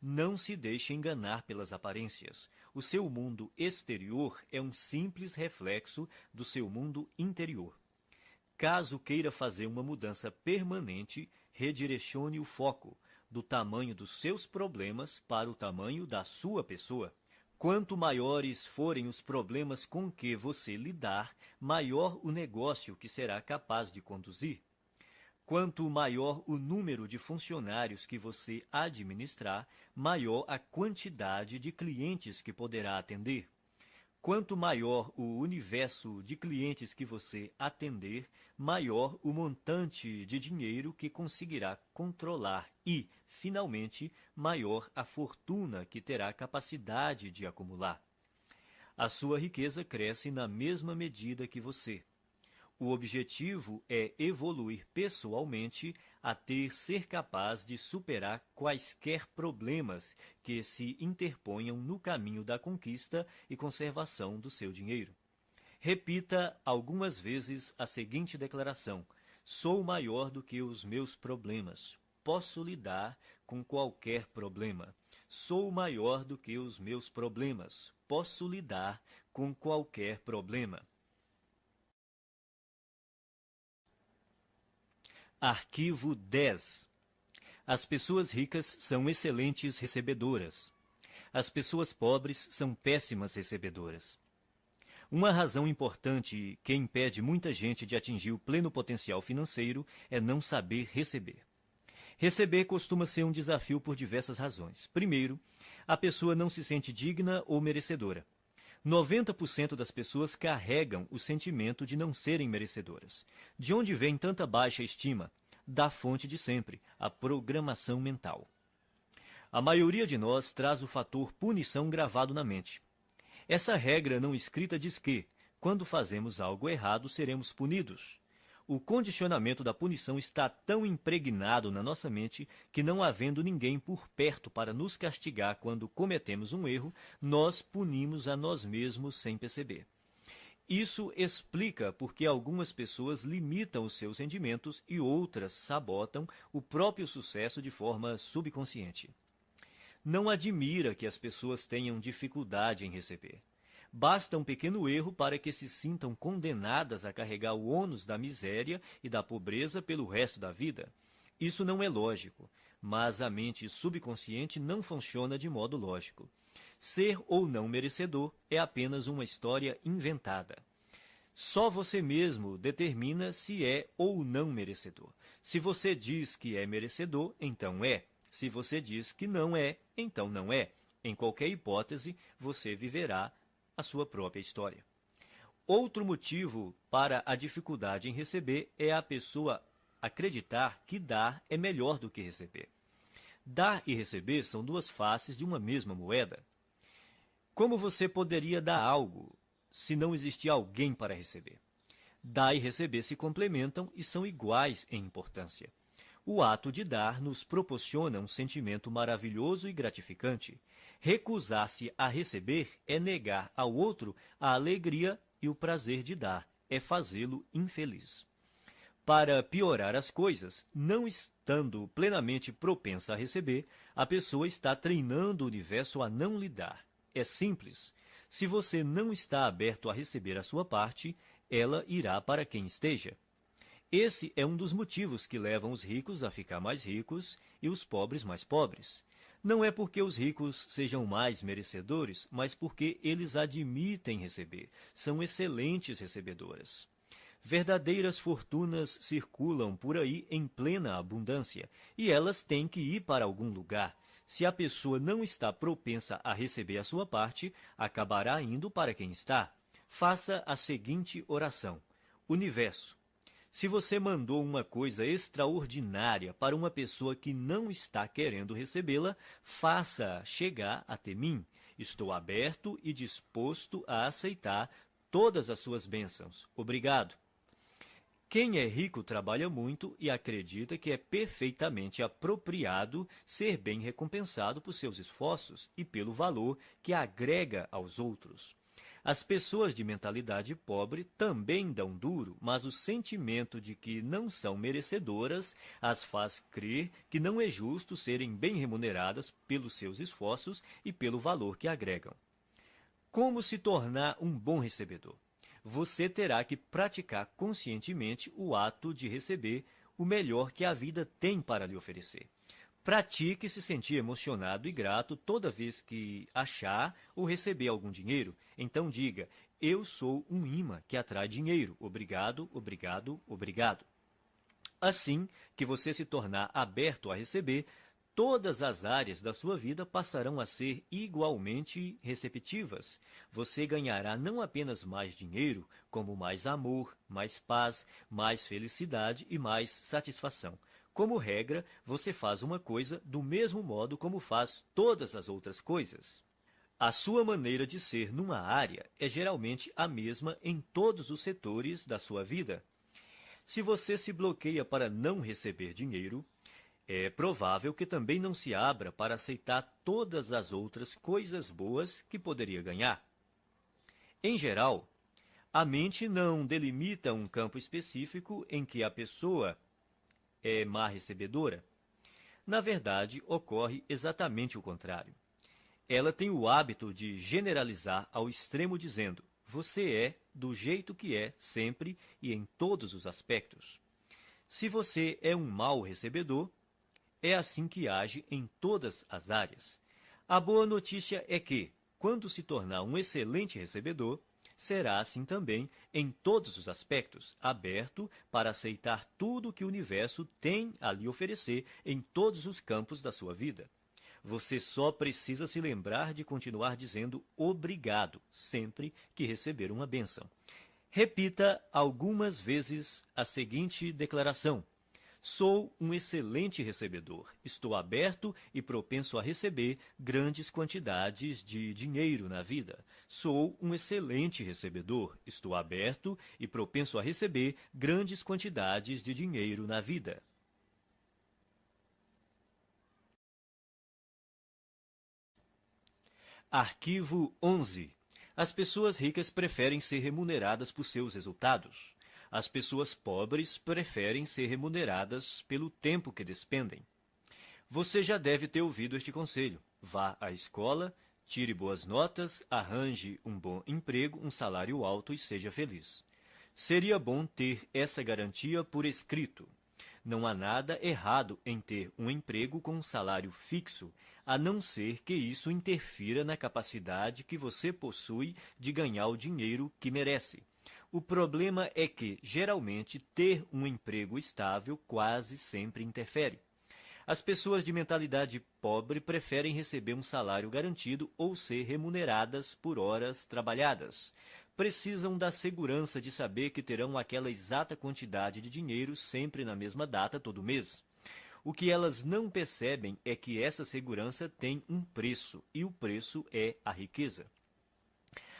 Não se deixe enganar pelas aparências. O seu mundo exterior é um simples reflexo do seu mundo interior. Caso queira fazer uma mudança permanente, redirecione o foco do tamanho dos seus problemas para o tamanho da sua pessoa. Quanto maiores forem os problemas com que você lidar, maior o negócio que será capaz de conduzir. Quanto maior o número de funcionários que você administrar, maior a quantidade de clientes que poderá atender. Quanto maior o universo de clientes que você atender, maior o montante de dinheiro que conseguirá controlar e, finalmente, maior a fortuna que terá capacidade de acumular. A sua riqueza cresce na mesma medida que você. O objetivo é evoluir pessoalmente até ser capaz de superar quaisquer problemas que se interponham no caminho da conquista e conservação do seu dinheiro. Repita algumas vezes a seguinte declaração: sou maior do que os meus problemas. Posso lidar com qualquer problema. Sou maior do que os meus problemas. Posso lidar com qualquer problema. Arquivo 10. As pessoas ricas são excelentes recebedoras. As pessoas pobres são péssimas recebedoras. Uma razão importante que impede muita gente de atingir o pleno potencial financeiro é não saber receber. Receber costuma ser um desafio por diversas razões. Primeiro, a pessoa não se sente digna ou merecedora. 90% das pessoas carregam o sentimento de não serem merecedoras. De onde vem tanta baixa estima? Da fonte de sempre, a programação mental. A maioria de nós traz o fator punição gravado na mente. Essa regra não escrita diz que, quando fazemos algo errado, seremos punidos. O condicionamento da punição está tão impregnado na nossa mente que, não havendo ninguém por perto para nos castigar quando cometemos um erro, nós punimos a nós mesmos sem perceber. Isso explica por que algumas pessoas limitam os seus rendimentos e outras sabotam o próprio sucesso de forma subconsciente. Não admira que as pessoas tenham dificuldade em receber. Basta um pequeno erro para que se sintam condenadas a carregar o ônus da miséria e da pobreza pelo resto da vida. Isso não é lógico, mas a mente subconsciente não funciona de modo lógico. Ser ou não merecedor é apenas uma história inventada. Só você mesmo determina se é ou não merecedor. Se você diz que é merecedor, então é. Se você diz que não é, então não é. Em qualquer hipótese, você viverá a sua própria história. Outro motivo para a dificuldade em receber é a pessoa acreditar que dar é melhor do que receber. Dar e receber são duas faces de uma mesma moeda. Como você poderia dar algo se não existir alguém para receber? Dar e receber se complementam e são iguais em importância. O ato de dar nos proporciona um sentimento maravilhoso e gratificante. Recusar-se a receber é negar ao outro a alegria e o prazer de dar, é fazê-lo infeliz. Para piorar as coisas, não estando plenamente propensa a receber, a pessoa está treinando o universo a não lhe dar. É simples. Se você não está aberto a receber a sua parte, ela irá para quem esteja. Esse é um dos motivos que levam os ricos a ficar mais ricos e os pobres mais pobres. Não é porque os ricos sejam mais merecedores, mas porque eles admitem receber. São excelentes recebedoras. Verdadeiras fortunas circulam por aí em plena abundância, e elas têm que ir para algum lugar. Se a pessoa não está propensa a receber a sua parte, acabará indo para quem está. Faça a seguinte oração: Universo, se você mandou uma coisa extraordinária para uma pessoa que não está querendo recebê-la, faça chegar até mim. Estou aberto e disposto a aceitar todas as suas bênçãos. Obrigado. Quem é rico trabalha muito e acredita que é perfeitamente apropriado ser bem recompensado por seus esforços e pelo valor que agrega aos outros. As pessoas de mentalidade pobre também dão duro, mas o sentimento de que não são merecedoras as faz crer que não é justo serem bem remuneradas pelos seus esforços e pelo valor que agregam. Como se tornar um bom recebedor? Você terá que praticar conscientemente o ato de receber o melhor que a vida tem para lhe oferecer. Pratique se sentir emocionado e grato toda vez que achar ou receber algum dinheiro. Então diga: eu sou um imã que atrai dinheiro. Obrigado, obrigado, obrigado. Assim que você se tornar aberto a receber, todas as áreas da sua vida passarão a ser igualmente receptivas. Você ganhará não apenas mais dinheiro, como mais amor, mais paz, mais felicidade e mais satisfação. Como regra, você faz uma coisa do mesmo modo como faz todas as outras coisas. A sua maneira de ser numa área é geralmente a mesma em todos os setores da sua vida. Se você se bloqueia para não receber dinheiro, é provável que também não se abra para aceitar todas as outras coisas boas que poderia ganhar. Em geral, A mente não delimita um campo específico em que a pessoa é má recebedora. Na verdade, ocorre exatamente o contrário. Ela tem o hábito de generalizar ao extremo dizendo: você é do jeito que é sempre e em todos os aspectos. Se você é um mau recebedor, é assim que age em todas as áreas. A boa notícia é que, quando se tornar um excelente recebedor, será assim também em todos os aspectos, aberto para aceitar tudo que o universo tem a lhe oferecer em todos os campos da sua vida. Você só precisa se lembrar de continuar dizendo obrigado sempre que receber uma bênção. Repita algumas vezes a seguinte declaração: sou um excelente recebedor. Estou aberto e propenso a receber grandes quantidades de dinheiro na vida. Sou um excelente recebedor. Estou aberto e propenso a receber grandes quantidades de dinheiro na vida. Arquivo 11. As pessoas ricas preferem ser remuneradas por seus resultados. As pessoas pobres preferem ser remuneradas pelo tempo que despendem. Você já deve ter ouvido este conselho. Vá à escola, tire boas notas, arranje um bom emprego, um salário alto e seja feliz. Seria bom ter essa garantia por escrito. Não há nada errado em ter um emprego com um salário fixo, a não ser que isso interfira na capacidade que você possui de ganhar o dinheiro que merece. O problema é que, geralmente, ter um emprego estável quase sempre interfere. As pessoas de mentalidade pobre preferem receber um salário garantido ou ser remuneradas por horas trabalhadas. Precisam da segurança de saber que terão aquela exata quantidade de dinheiro sempre na mesma data todo mês. O que elas não percebem é que essa segurança tem um preço, e o preço é a riqueza.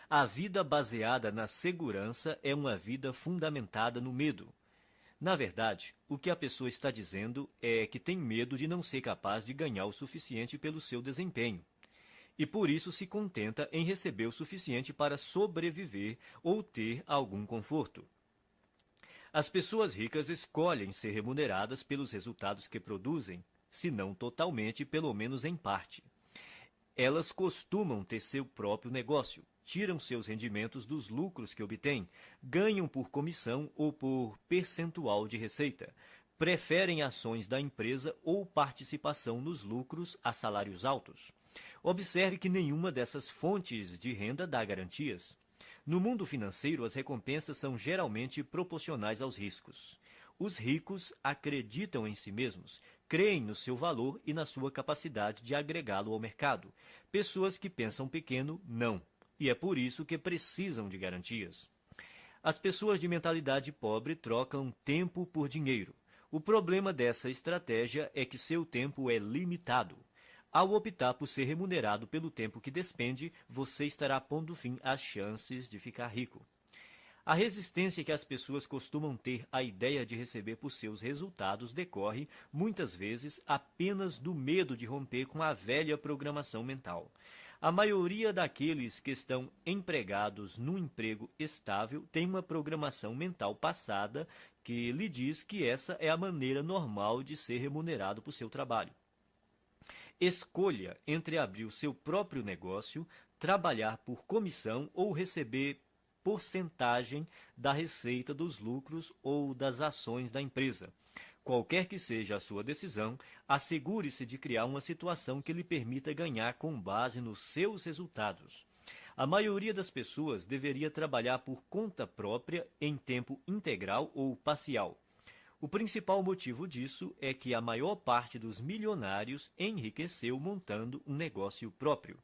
A vida baseada na segurança é uma vida fundamentada no medo. Na verdade, o que a pessoa está dizendo é que tem medo de não ser capaz de ganhar o suficiente pelo seu desempenho. E por isso se contenta em receber o suficiente para sobreviver ou ter algum conforto. As pessoas ricas escolhem ser remuneradas pelos resultados que produzem, se não totalmente, pelo menos em parte. Elas costumam ter seu próprio negócio, tiram seus rendimentos dos lucros que obtêm, ganham por comissão ou por percentual de receita, preferem ações da empresa ou participação nos lucros a salários altos. Observe que nenhuma dessas fontes de renda dá garantias. No mundo financeiro, as recompensas são geralmente proporcionais aos riscos. Os ricos acreditam em si mesmos, creem no seu valor e na sua capacidade de agregá-lo ao mercado. Pessoas que pensam pequeno, não. E é por isso que precisam de garantias. As pessoas de mentalidade pobre trocam tempo por dinheiro. O problema dessa estratégia é que seu tempo é limitado. Ao optar por ser remunerado pelo tempo que despende, você estará pondo fim às chances de ficar rico. A resistência que as pessoas costumam ter à ideia de receber por seus resultados decorre, muitas vezes, apenas do medo de romper com a velha programação mental. A maioria daqueles que estão empregados num emprego estável tem uma programação mental passada que lhe diz que essa é a maneira normal de ser remunerado por seu trabalho. Escolha entre abrir o seu próprio negócio, trabalhar por comissão ou receber porcentagem da receita dos lucros ou das ações da empresa. Qualquer que seja a sua decisão, assegure-se de criar uma situação que lhe permita ganhar com base nos seus resultados. A maioria das pessoas deveria trabalhar por conta própria em tempo integral ou parcial. O principal motivo disso é que a maior parte dos milionários enriqueceu montando um negócio próprio.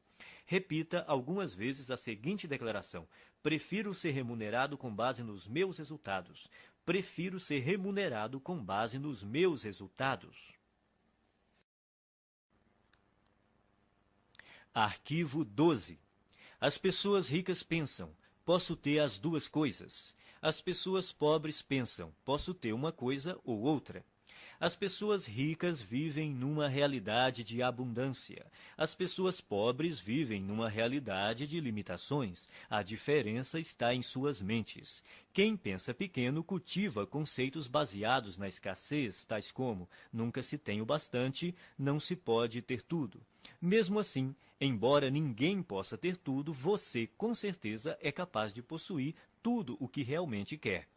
Repita algumas vezes a seguinte declaração: prefiro ser remunerado com base nos meus resultados. Prefiro ser remunerado com base nos meus resultados. Arquivo 12. As pessoas ricas pensam: posso ter as duas coisas. As pessoas pobres pensam: posso ter uma coisa ou outra. As pessoas ricas vivem numa realidade de abundância. As pessoas pobres vivem numa realidade de limitações. A diferença está em suas mentes. Quem pensa pequeno cultiva conceitos baseados na escassez, tais como nunca se tem o bastante, não se pode ter tudo. Mesmo assim, embora ninguém possa ter tudo, você com certeza é capaz de possuir tudo o que realmente quer.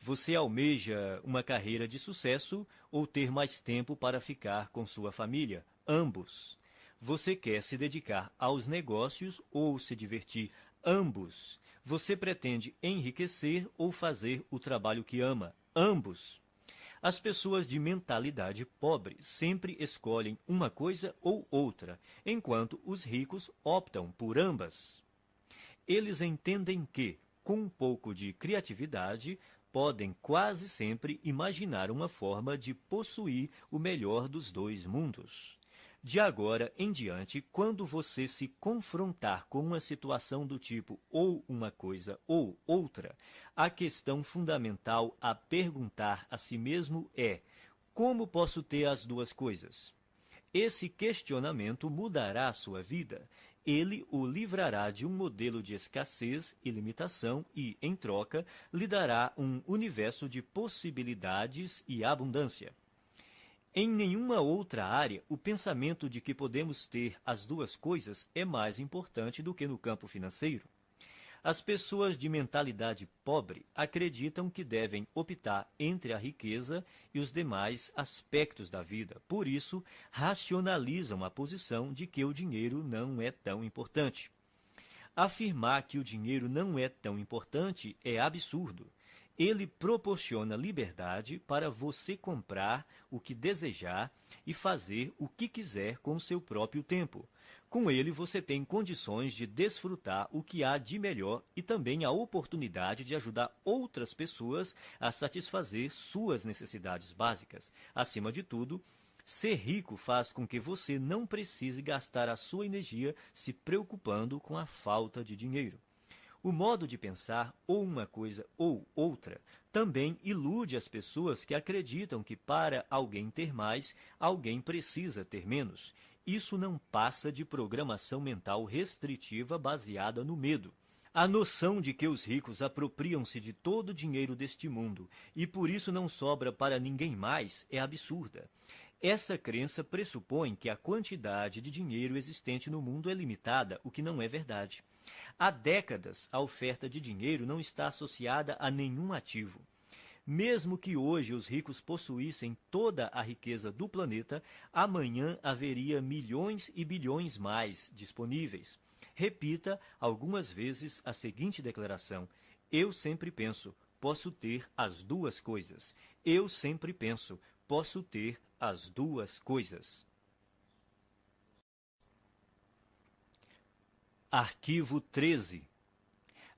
Você almeja uma carreira de sucesso ou ter mais tempo para ficar com sua família? Ambos. Você quer se dedicar aos negócios ou se divertir? Ambos. Você pretende enriquecer ou fazer o trabalho que ama? Ambos. As pessoas de mentalidade pobre sempre escolhem uma coisa ou outra, enquanto os ricos optam por ambas. Eles entendem que, com um pouco de criatividade, podem quase sempre imaginar uma forma de possuir o melhor dos dois mundos. De agora em diante, quando você se confrontar com uma situação do tipo ou uma coisa ou outra, a questão fundamental a perguntar a si mesmo é: como posso ter as duas coisas? Esse questionamento mudará a sua vida. Ele o livrará de um modelo de escassez e limitação e, em troca, lhe dará um universo de possibilidades e abundância. Em nenhuma outra área, o pensamento de que podemos ter as duas coisas é mais importante do que no campo financeiro. As pessoas de mentalidade pobre acreditam que devem optar entre a riqueza e os demais aspectos da vida. Por isso, racionalizam a posição de que o dinheiro não é tão importante. Afirmar que o dinheiro não é tão importante é absurdo. Ele proporciona liberdade para você comprar o que desejar e fazer o que quiser com o seu próprio tempo. Com ele, você tem condições de desfrutar o que há de melhor e também a oportunidade de ajudar outras pessoas a satisfazer suas necessidades básicas. Acima de tudo, ser rico faz com que você não precise gastar a sua energia se preocupando com a falta de dinheiro. O modo de pensar, ou uma coisa ou outra, também ilude as pessoas que acreditam que para alguém ter mais, alguém precisa ter menos. Isso não passa de programação mental restritiva baseada no medo. A noção de que os ricos apropriam-se de todo o dinheiro deste mundo e por isso não sobra para ninguém mais é absurda. Essa crença pressupõe que a quantidade de dinheiro existente no mundo é limitada, o que não é verdade. Há décadas, a oferta de dinheiro não está associada a nenhum ativo. Mesmo que hoje os ricos possuíssem toda a riqueza do planeta, amanhã haveria milhões e bilhões mais disponíveis. Repita algumas vezes a seguinte declaração: eu sempre penso, posso ter as duas coisas. Eu sempre penso, posso ter as duas coisas. Arquivo 13.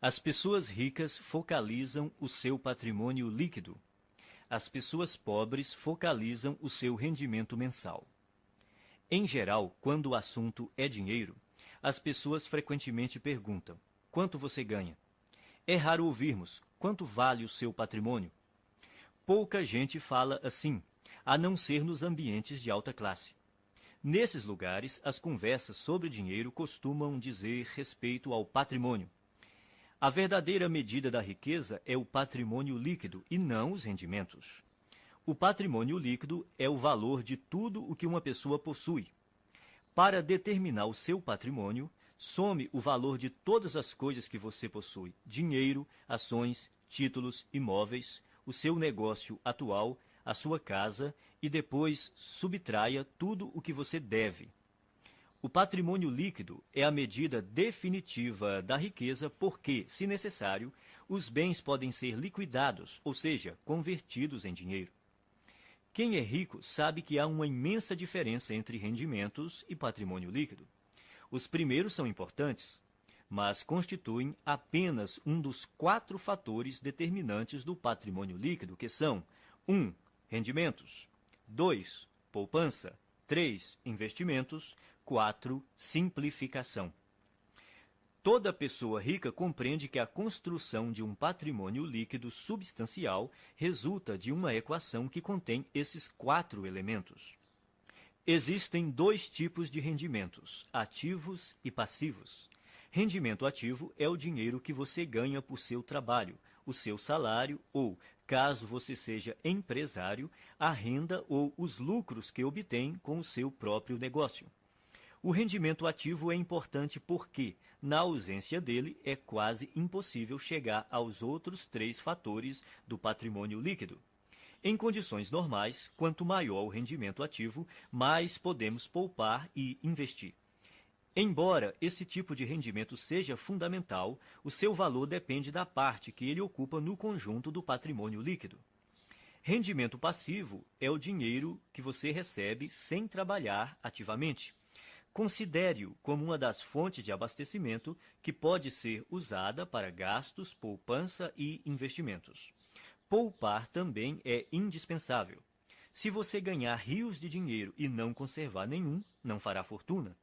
As pessoas ricas focalizam o seu patrimônio líquido. As pessoas pobres focalizam o seu rendimento mensal. Em geral, quando o assunto é dinheiro, as pessoas frequentemente perguntam: quanto você ganha? É raro ouvirmos: quanto vale o seu patrimônio? Pouca gente fala assim, a não ser nos ambientes de alta classe. Nesses lugares, as conversas sobre dinheiro costumam dizer respeito ao patrimônio. A verdadeira medida da riqueza é o patrimônio líquido e não os rendimentos. O patrimônio líquido é o valor de tudo o que uma pessoa possui. Para determinar o seu patrimônio, some o valor de todas as coisas que você possui: dinheiro, ações, títulos, imóveis, o seu negócio atual, a sua casa, e depois subtraia tudo o que você deve. O patrimônio líquido é a medida definitiva da riqueza porque, se necessário, os bens podem ser liquidados, ou seja, convertidos em dinheiro. Quem é rico sabe que há uma imensa diferença entre rendimentos e patrimônio líquido. Os primeiros são importantes, mas constituem apenas um dos 4 fatores determinantes do patrimônio líquido, que são 1. Rendimentos, 2. Poupança, 3. Investimentos, 4. Simplificação. Toda pessoa rica compreende que a construção de um patrimônio líquido substancial resulta de uma equação que contém esses 4 elementos. Existem 2 tipos de rendimentos, ativos e passivos. Rendimento ativo é o dinheiro que você ganha por seu trabalho, o seu salário ou, caso você seja empresário, a renda ou os lucros que obtém com o seu próprio negócio. O rendimento ativo é importante porque, na ausência dele, é quase impossível chegar aos outros 3 fatores do patrimônio líquido. Em condições normais, quanto maior o rendimento ativo, mais podemos poupar e investir. Embora esse tipo de rendimento seja fundamental, o seu valor depende da parte que ele ocupa no conjunto do patrimônio líquido. Rendimento passivo é o dinheiro que você recebe sem trabalhar ativamente. Considere-o como uma das fontes de abastecimento que pode ser usada para gastos, poupança e investimentos. Poupar também é indispensável. Se você ganhar rios de dinheiro e não conservar nenhum, não fará fortuna.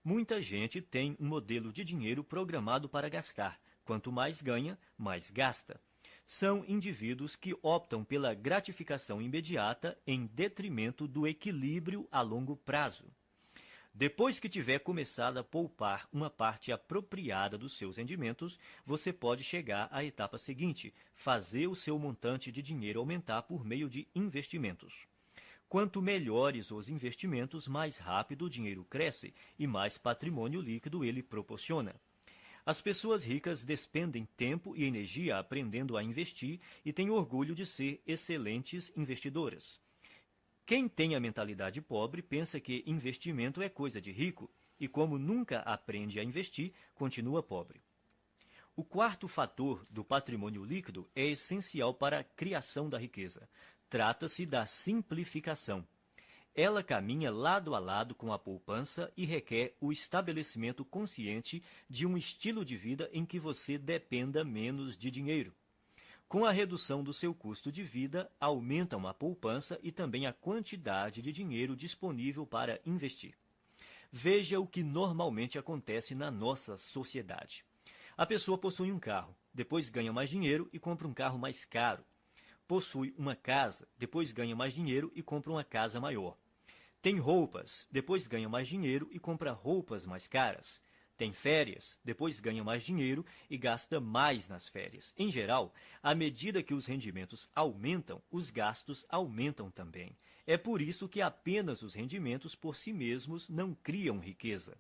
Muita gente tem um modelo de dinheiro programado para gastar. Quanto mais ganha, mais gasta. São indivíduos que optam pela gratificação imediata em detrimento do equilíbrio a longo prazo. Depois que tiver começado a poupar uma parte apropriada dos seus rendimentos, você pode chegar à etapa seguinte, fazer o seu montante de dinheiro aumentar por meio de investimentos. Quanto melhores os investimentos, mais rápido o dinheiro cresce e mais patrimônio líquido ele proporciona. As pessoas ricas despendem tempo e energia aprendendo a investir e têm orgulho de ser excelentes investidoras. Quem tem a mentalidade pobre pensa que investimento é coisa de rico e, como nunca aprende a investir, continua pobre. O 4º fator do patrimônio líquido é essencial para a criação da riqueza. Trata-se da simplificação. Ela caminha lado a lado com a poupança e requer o estabelecimento consciente de um estilo de vida em que você dependa menos de dinheiro. Com a redução do seu custo de vida, aumentam a poupança e também a quantidade de dinheiro disponível para investir. Veja o que normalmente acontece na nossa sociedade. A pessoa possui um carro, depois ganha mais dinheiro e compra um carro mais caro. Possui uma casa, depois ganha mais dinheiro e compra uma casa maior. Tem roupas, depois ganha mais dinheiro e compra roupas mais caras. Tem férias, depois ganha mais dinheiro e gasta mais nas férias. Em geral, à medida que os rendimentos aumentam, os gastos aumentam também. É por isso que apenas os rendimentos por si mesmos não criam riqueza.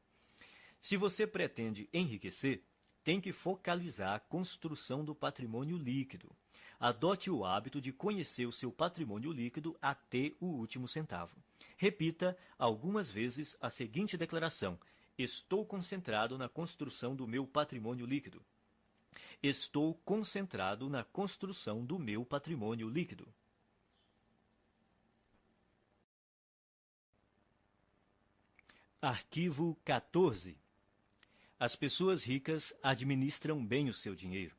Se você pretende enriquecer, tem que focalizar a construção do patrimônio líquido. Adote o hábito de conhecer o seu patrimônio líquido até o último centavo. Repita algumas vezes a seguinte declaração: estou concentrado na construção do meu patrimônio líquido. Estou concentrado na construção do meu patrimônio líquido. Arquivo 14. As pessoas ricas administram bem o seu dinheiro.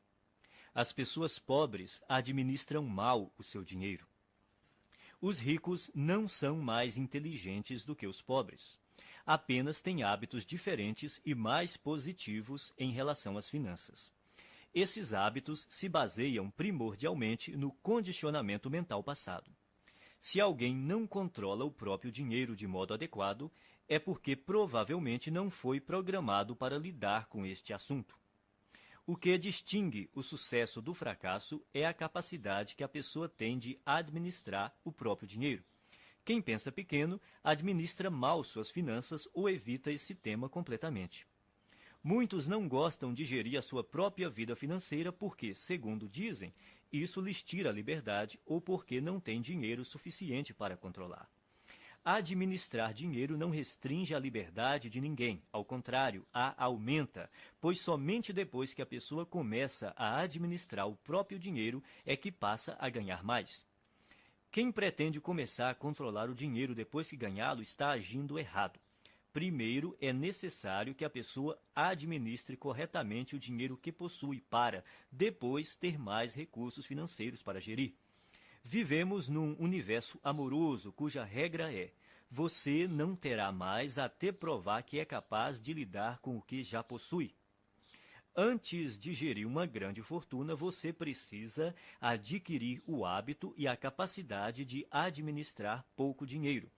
As pessoas pobres administram mal o seu dinheiro. Os ricos não são mais inteligentes do que os pobres. Apenas têm hábitos diferentes e mais positivos em relação às finanças. Esses hábitos se baseiam primordialmente no condicionamento mental passado. Se alguém não controla o próprio dinheiro de modo adequado, é porque provavelmente não foi programado para lidar com este assunto. O que distingue o sucesso do fracasso é a capacidade que a pessoa tem de administrar o próprio dinheiro. Quem pensa pequeno administra mal suas finanças ou evita esse tema completamente. Muitos não gostam de gerir a sua própria vida financeira porque, segundo dizem, isso lhes tira a liberdade ou porque não têm dinheiro suficiente para controlar. Administrar dinheiro não restringe a liberdade de ninguém, ao contrário, a aumenta, pois somente depois que a pessoa começa a administrar o próprio dinheiro é que passa a ganhar mais. Quem pretende começar a controlar o dinheiro depois que ganhá-lo está agindo errado. Primeiro, é necessário que a pessoa administre corretamente o dinheiro que possui para, depois, ter mais recursos financeiros para gerir. Vivemos num universo amoroso cuja regra é: você não terá mais até provar que é capaz de lidar com o que já possui. Antes de gerir uma grande fortuna, você precisa adquirir o hábito e a capacidade de administrar pouco dinheiro.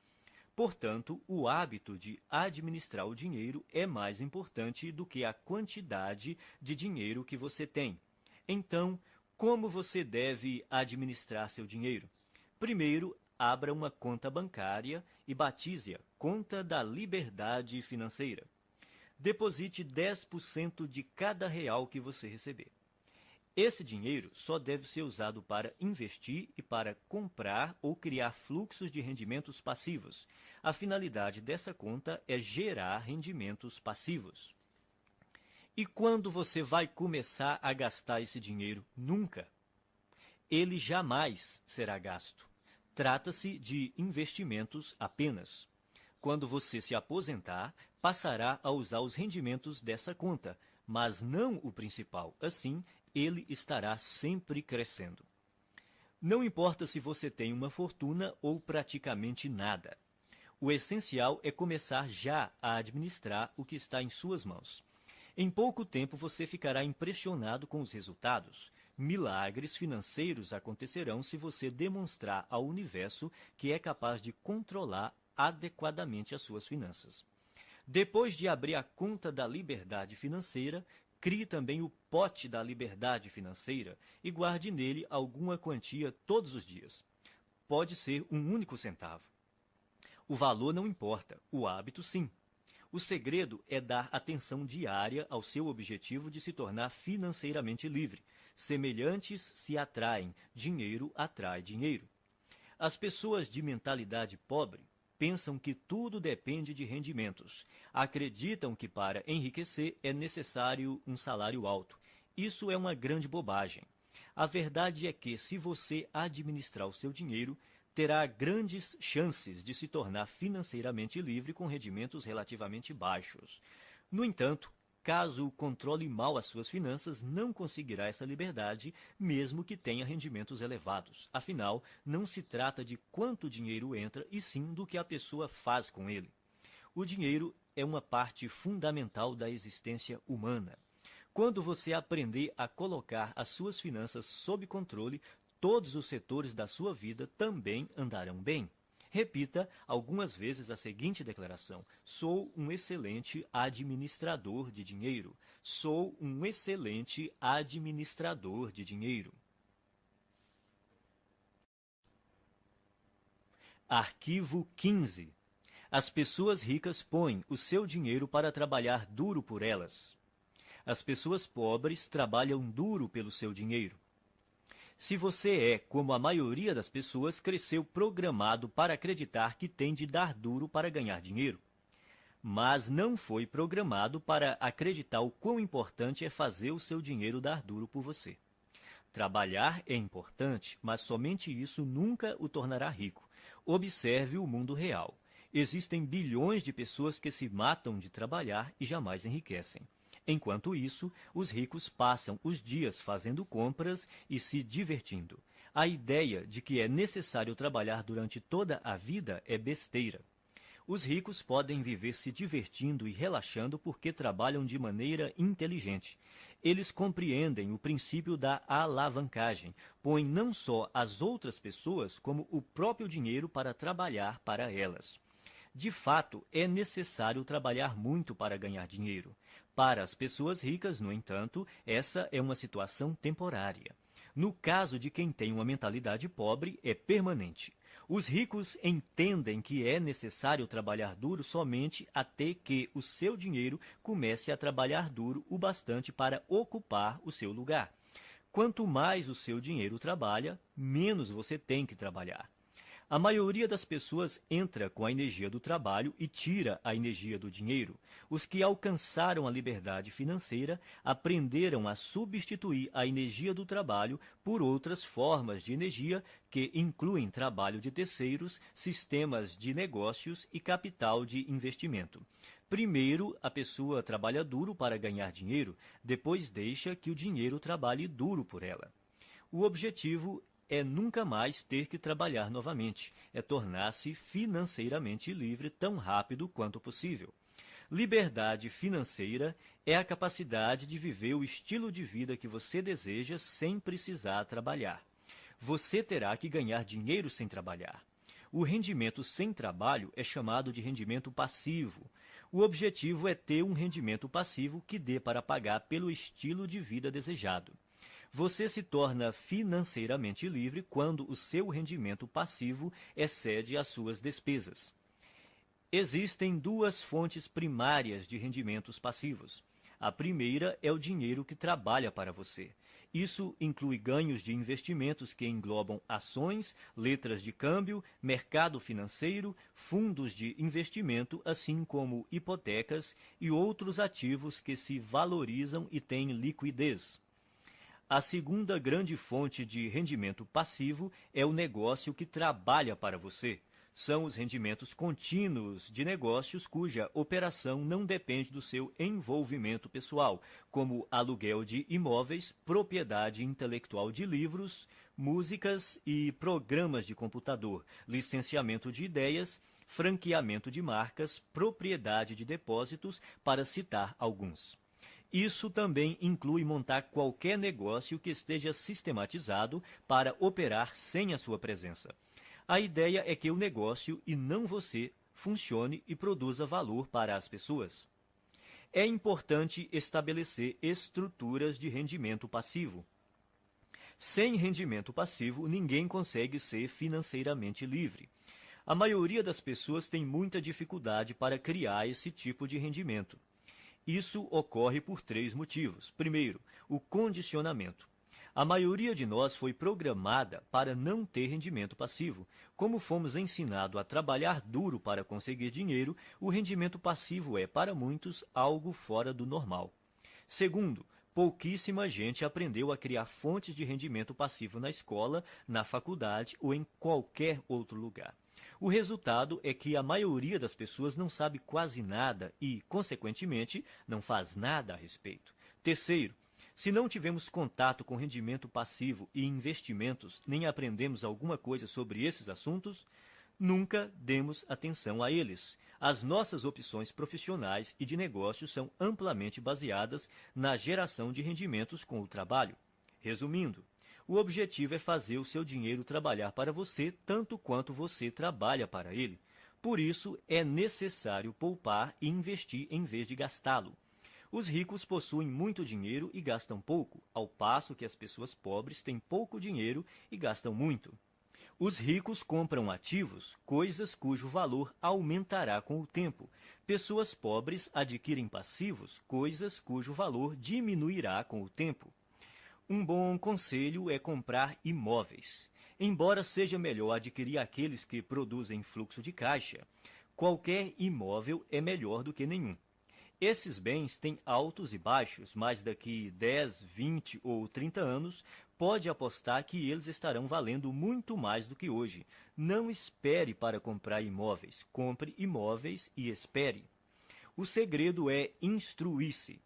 Portanto, o hábito de administrar o dinheiro é mais importante do que a quantidade de dinheiro que você tem. Então, como você deve administrar seu dinheiro? Primeiro, abra uma conta bancária e batize-a Conta da Liberdade Financeira. Deposite 10% de cada real que você receber. Esse dinheiro só deve ser usado para investir e para comprar ou criar fluxos de rendimentos passivos. A finalidade dessa conta é gerar rendimentos passivos. E quando você vai começar a gastar esse dinheiro? Nunca. Ele jamais será gasto. Trata-se de investimentos apenas. Quando você se aposentar, passará a usar os rendimentos dessa conta, mas não o principal. Assim, ele estará sempre crescendo. Não importa se você tem uma fortuna ou praticamente nada. O essencial é começar já a administrar o que está em suas mãos. Em pouco tempo você ficará impressionado com os resultados. Milagres financeiros acontecerão se você demonstrar ao universo que é capaz de controlar adequadamente as suas finanças. Depois de abrir a conta da liberdade financeira, crie também o pote da liberdade financeira e guarde nele alguma quantia todos os dias. Pode ser um único centavo. O valor não importa, o hábito sim. O segredo é dar atenção diária ao seu objetivo de se tornar financeiramente livre. Semelhantes se atraem, dinheiro atrai dinheiro. As pessoas de mentalidade pobre pensam que tudo depende de rendimentos. Acreditam que para enriquecer é necessário um salário alto. Isso é uma grande bobagem. A verdade é que, se você administrar o seu dinheiro, terá grandes chances de se tornar financeiramente livre com rendimentos relativamente baixos. No entanto, caso controle mal as suas finanças, não conseguirá essa liberdade, mesmo que tenha rendimentos elevados. Afinal, não se trata de quanto dinheiro entra, e sim do que a pessoa faz com ele. O dinheiro é uma parte fundamental da existência humana. Quando você aprender a colocar as suas finanças sob controle, todos os setores da sua vida também andarão bem. Repita algumas vezes a seguinte declaração: sou um excelente administrador de dinheiro. Sou um excelente administrador de dinheiro. Arquivo 15. As pessoas ricas põem o seu dinheiro para trabalhar duro por elas. As pessoas pobres trabalham duro pelo seu dinheiro. Se você é, como a maioria das pessoas, cresceu programado para acreditar que tem de dar duro para ganhar dinheiro, mas não foi programado para acreditar o quão importante é fazer o seu dinheiro dar duro por você. Trabalhar é importante, mas somente isso nunca o tornará rico. Observe o mundo real. Existem bilhões de pessoas que se matam de trabalhar e jamais enriquecem. Enquanto isso, os ricos passam os dias fazendo compras e se divertindo. A ideia de que é necessário trabalhar durante toda a vida é besteira. Os ricos podem viver se divertindo e relaxando porque trabalham de maneira inteligente. Eles compreendem o princípio da alavancagem, põem não só as outras pessoas, como o próprio dinheiro para trabalhar para elas. De fato, é necessário trabalhar muito para ganhar dinheiro. Para as pessoas ricas, no entanto, essa é uma situação temporária. No caso de quem tem uma mentalidade pobre, é permanente. Os ricos entendem que é necessário trabalhar duro somente até que o seu dinheiro comece a trabalhar duro o bastante para ocupar o seu lugar. Quanto mais o seu dinheiro trabalha, menos você tem que trabalhar. A maioria das pessoas entra com a energia do trabalho e tira a energia do dinheiro. Os que alcançaram a liberdade financeira aprenderam a substituir a energia do trabalho por outras formas de energia que incluem trabalho de terceiros, sistemas de negócios e capital de investimento. Primeiro, a pessoa trabalha duro para ganhar dinheiro, depois deixa que o dinheiro trabalhe duro por ela. O objetivo é nunca mais ter que trabalhar novamente, é tornar-se financeiramente livre tão rápido quanto possível. Liberdade financeira é a capacidade de viver o estilo de vida que você deseja sem precisar trabalhar. Você terá que ganhar dinheiro sem trabalhar. O rendimento sem trabalho é chamado de rendimento passivo. O objetivo é ter um rendimento passivo que dê para pagar pelo estilo de vida desejado. Você se torna financeiramente livre quando o seu rendimento passivo excede as suas despesas. Existem duas fontes primárias de rendimentos passivos. A primeira é o dinheiro que trabalha para você. Isso inclui ganhos de investimentos que englobam ações, letras de câmbio, mercado financeiro, fundos de investimento, assim como hipotecas e outros ativos que se valorizam e têm liquidez. A segunda grande fonte de rendimento passivo é o negócio que trabalha para você. São os rendimentos contínuos de negócios cuja operação não depende do seu envolvimento pessoal, como aluguel de imóveis, propriedade intelectual de livros, músicas e programas de computador, licenciamento de ideias, franqueamento de marcas, propriedade de depósitos, para citar alguns. Isso também inclui montar qualquer negócio que esteja sistematizado para operar sem a sua presença. A ideia é que o negócio, e não você, funcione e produza valor para as pessoas. É importante estabelecer estruturas de rendimento passivo. Sem rendimento passivo, ninguém consegue ser financeiramente livre. A maioria das pessoas tem muita dificuldade para criar esse tipo de rendimento. Isso ocorre por três motivos. Primeiro, o condicionamento. A maioria de nós foi programada para não ter rendimento passivo. Como fomos ensinados a trabalhar duro para conseguir dinheiro, o rendimento passivo é, para muitos, algo fora do normal. Segundo, pouquíssima gente aprendeu a criar fontes de rendimento passivo na escola, na faculdade ou em qualquer outro lugar. O resultado é que a maioria das pessoas não sabe quase nada e, consequentemente, não faz nada a respeito. Terceiro, se não tivemos contato com rendimento passivo e investimentos, nem aprendemos alguma coisa sobre esses assuntos, nunca demos atenção a eles. As nossas opções profissionais e de negócios são amplamente baseadas na geração de rendimentos com o trabalho. Resumindo, o objetivo é fazer o seu dinheiro trabalhar para você tanto quanto você trabalha para ele. Por isso, é necessário poupar e investir em vez de gastá-lo. Os ricos possuem muito dinheiro e gastam pouco, ao passo que as pessoas pobres têm pouco dinheiro e gastam muito. Os ricos compram ativos, coisas cujo valor aumentará com o tempo. Pessoas pobres adquirem passivos, coisas cujo valor diminuirá com o tempo. Um bom conselho é comprar imóveis. Embora seja melhor adquirir aqueles que produzem fluxo de caixa, qualquer imóvel é melhor do que nenhum. Esses bens têm altos e baixos, mas daqui 10, 20 ou 30 anos, pode apostar que eles estarão valendo muito mais do que hoje. Não espere para comprar imóveis. Compre imóveis e espere. O segredo é instruir-se.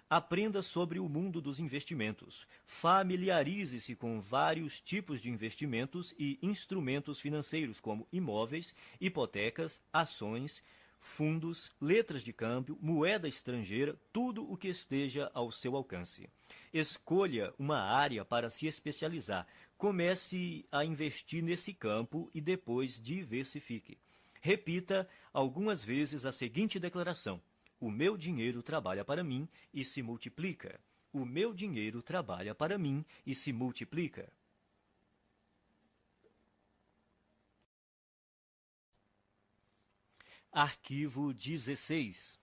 Aprenda sobre o mundo dos investimentos. Familiarize-se com vários tipos de investimentos e instrumentos financeiros, como imóveis, hipotecas, ações, fundos, letras de câmbio, moeda estrangeira, tudo o que esteja ao seu alcance. Escolha uma área para se especializar. Comece a investir nesse campo e depois diversifique. Repita algumas vezes a seguinte declaração: o meu dinheiro trabalha para mim e se multiplica. O meu dinheiro trabalha para mim e se multiplica. Arquivo 16.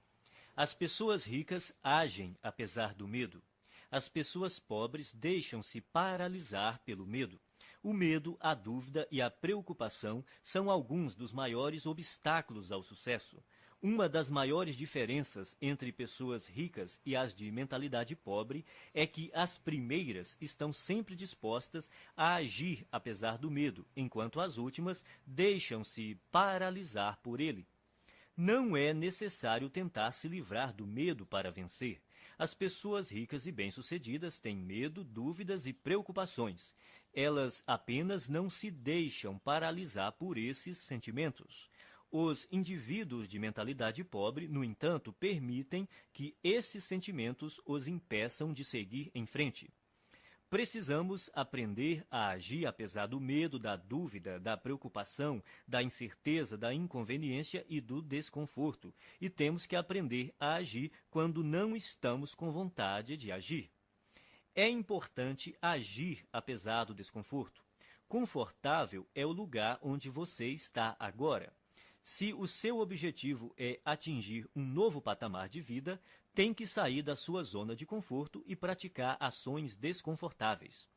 As pessoas ricas agem apesar do medo. As pessoas pobres deixam-se paralisar pelo medo. O medo, a dúvida e a preocupação são alguns dos maiores obstáculos ao sucesso. Uma das maiores diferenças entre pessoas ricas e as de mentalidade pobre é que as primeiras estão sempre dispostas a agir apesar do medo, enquanto as últimas deixam-se paralisar por ele. Não é necessário tentar se livrar do medo para vencer. As pessoas ricas e bem-sucedidas têm medo, dúvidas e preocupações. Elas apenas não se deixam paralisar por esses sentimentos. Os indivíduos de mentalidade pobre, no entanto, permitem que esses sentimentos os impeçam de seguir em frente. Precisamos aprender a agir apesar do medo, da dúvida, da preocupação, da incerteza, da inconveniência e do desconforto. E temos que aprender a agir quando não estamos com vontade de agir. É importante agir apesar do desconforto. Confortável é o lugar onde você está agora. Se o seu objetivo é atingir um novo patamar de vida, tem que sair da sua zona de conforto e praticar ações desconfortáveis.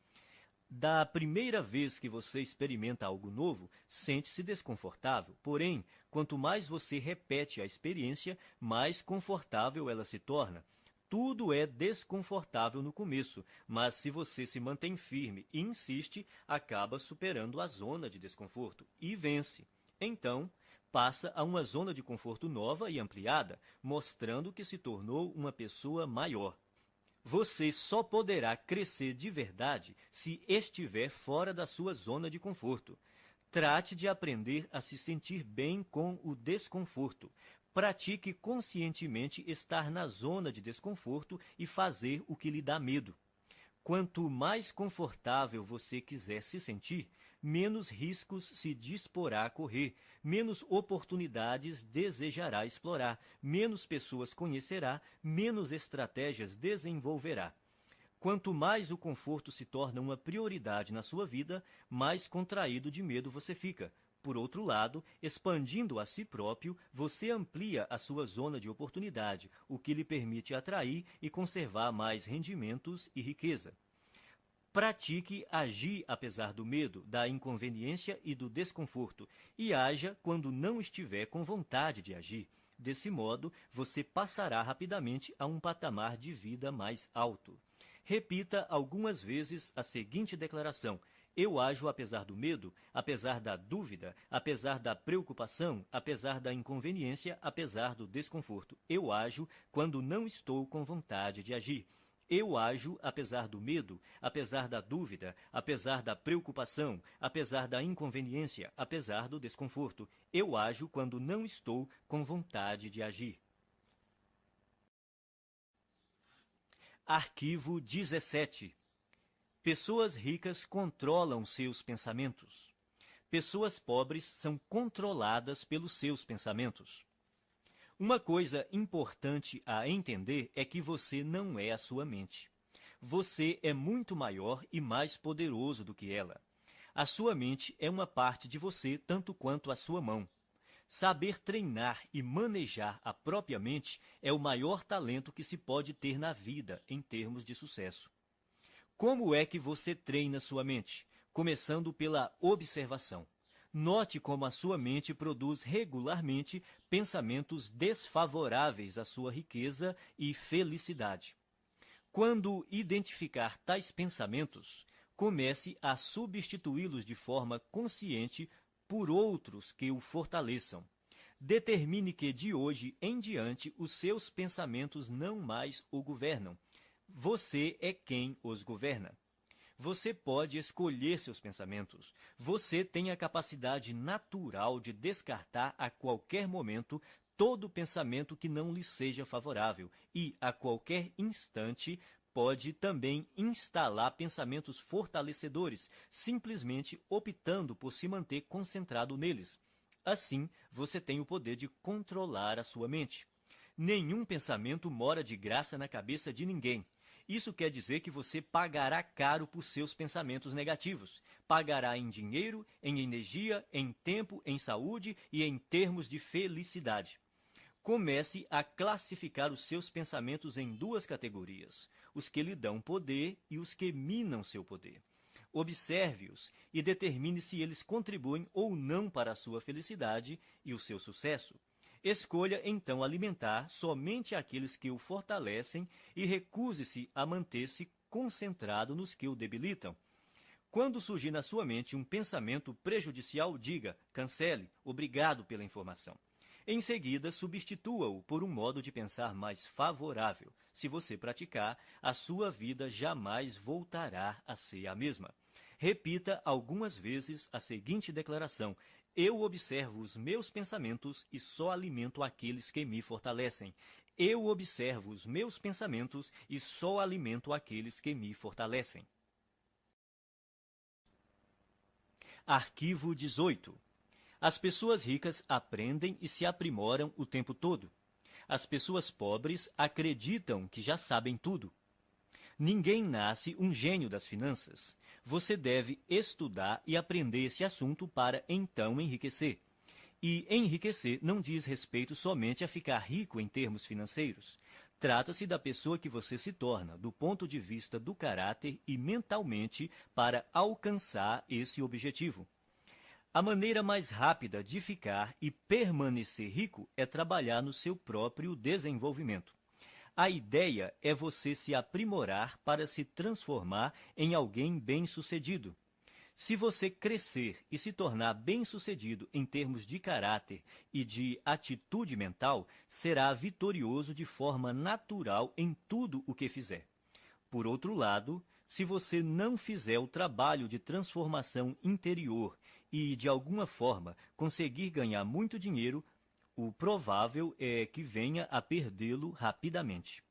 Da primeira vez que você experimenta algo novo, sente-se desconfortável. Porém, quanto mais você repete a experiência, mais confortável ela se torna. Tudo é desconfortável no começo, mas se você se mantém firme e insiste, acaba superando a zona de desconforto e vence. Então, passa a uma zona de conforto nova e ampliada, mostrando que se tornou uma pessoa maior. Você só poderá crescer de verdade se estiver fora da sua zona de conforto. Trate de aprender a se sentir bem com o desconforto. Pratique conscientemente estar na zona de desconforto e fazer o que lhe dá medo. Quanto mais confortável você quiser se sentir, menos riscos se disporá a correr, menos oportunidades desejará explorar, menos pessoas conhecerá, menos estratégias desenvolverá. Quanto mais o conforto se torna uma prioridade na sua vida, mais contraído de medo você fica. Por outro lado, expandindo a si próprio, você amplia a sua zona de oportunidade, o que lhe permite atrair e conservar mais rendimentos e riqueza. Pratique agir apesar do medo, da inconveniência e do desconforto, e haja quando não estiver com vontade de agir. Desse modo, você passará rapidamente a um patamar de vida mais alto. Repita algumas vezes a seguinte declaração: eu ajo apesar do medo, apesar da dúvida, apesar da preocupação, apesar da inconveniência, apesar do desconforto. Eu ajo quando não estou com vontade de agir. Eu ajo apesar do medo, apesar da dúvida, apesar da preocupação, apesar da inconveniência, apesar do desconforto. Eu ajo quando não estou com vontade de agir. Arquivo 17. Pessoas ricas controlam seus pensamentos. Pessoas pobres são controladas pelos seus pensamentos. Uma coisa importante a entender é que você não é a sua mente. Você é muito maior e mais poderoso do que ela. A sua mente é uma parte de você tanto quanto a sua mão. Saber treinar e manejar a própria mente é o maior talento que se pode ter na vida em termos de sucesso. Como é que você treina sua mente? Começando pela observação. Note como a sua mente produz regularmente pensamentos desfavoráveis à sua riqueza e felicidade. Quando identificar tais pensamentos, comece a substituí-los de forma consciente por outros que o fortaleçam. Determine que de hoje em diante os seus pensamentos não mais o governam. Você é quem os governa. Você pode escolher seus pensamentos. Você tem a capacidade natural de descartar a qualquer momento todo pensamento que não lhe seja favorável e, a qualquer instante, pode também instalar pensamentos fortalecedores, simplesmente optando por se manter concentrado neles. Assim, você tem o poder de controlar a sua mente. Nenhum pensamento mora de graça na cabeça de ninguém. Isso quer dizer que você pagará caro por seus pensamentos negativos. Pagará em dinheiro, em energia, em tempo, em saúde e em termos de felicidade. Comece a classificar os seus pensamentos em duas categorias: os que lhe dão poder e os que minam seu poder. Observe-os e determine se eles contribuem ou não para a sua felicidade e o seu sucesso. Escolha, então, alimentar somente aqueles que o fortalecem e recuse-se a manter-se concentrado nos que o debilitam. Quando surgir na sua mente um pensamento prejudicial, diga: cancele, obrigado pela informação. Em seguida, substitua-o por um modo de pensar mais favorável. Se você praticar, a sua vida jamais voltará a ser a mesma. Repita algumas vezes a seguinte declaração: Eu observo os meus pensamentos e só alimento aqueles que me fortalecem. Eu observo os meus pensamentos e só alimento aqueles que me fortalecem. Arquivo 18. As pessoas ricas aprendem e se aprimoram o tempo todo. As pessoas pobres acreditam que já sabem tudo. Ninguém nasce um gênio das finanças. Você deve estudar e aprender esse assunto para então enriquecer. E enriquecer não diz respeito somente a ficar rico em termos financeiros. Trata-se da pessoa que você se torna, do ponto de vista do caráter e mentalmente, para alcançar esse objetivo. A maneira mais rápida de ficar e permanecer rico é trabalhar no seu próprio desenvolvimento. A ideia é você se aprimorar para se transformar em alguém bem-sucedido. Se você crescer e se tornar bem-sucedido em termos de caráter e de atitude mental, será vitorioso de forma natural em tudo o que fizer. Por outro lado, se você não fizer o trabalho de transformação interior e, de alguma forma, conseguir ganhar muito dinheiro, o provável é que venha a perdê-lo rapidamente.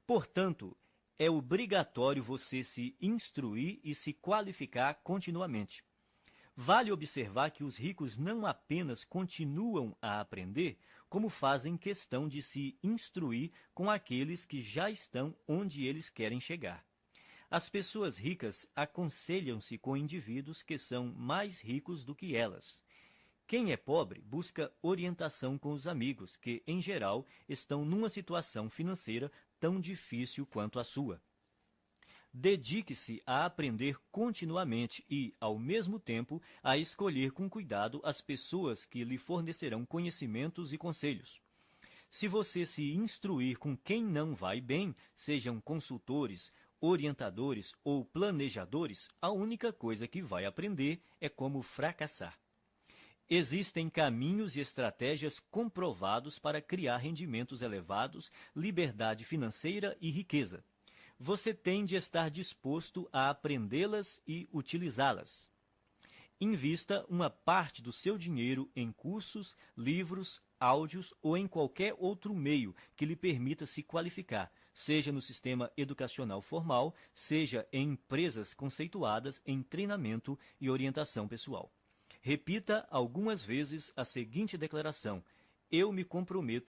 Portanto, é obrigatório você se instruir e se qualificar continuamente. Vale observar que os ricos não apenas continuam a aprender, como fazem questão de se instruir com aqueles que já estão onde eles querem chegar. As pessoas ricas aconselham-se com indivíduos que são mais ricos do que elas. Quem é pobre busca orientação com os amigos, que, em geral, estão numa situação financeira tão difícil quanto a sua. Dedique-se a aprender continuamente e, ao mesmo tempo, a escolher com cuidado as pessoas que lhe fornecerão conhecimentos e conselhos. Se você se instruir com quem não vai bem, sejam consultores, orientadores ou planejadores, a única coisa que vai aprender é como fracassar. Existem caminhos e estratégias comprovados para criar rendimentos elevados, liberdade financeira e riqueza. Você tem de estar disposto a aprendê-las e utilizá-las. Invista uma parte do seu dinheiro em cursos, livros, áudios ou em qualquer outro meio que lhe permita se qualificar, seja no sistema educacional formal, seja em empresas conceituadas em treinamento e orientação pessoal. Repita algumas vezes a seguinte declaração: eu me comprometo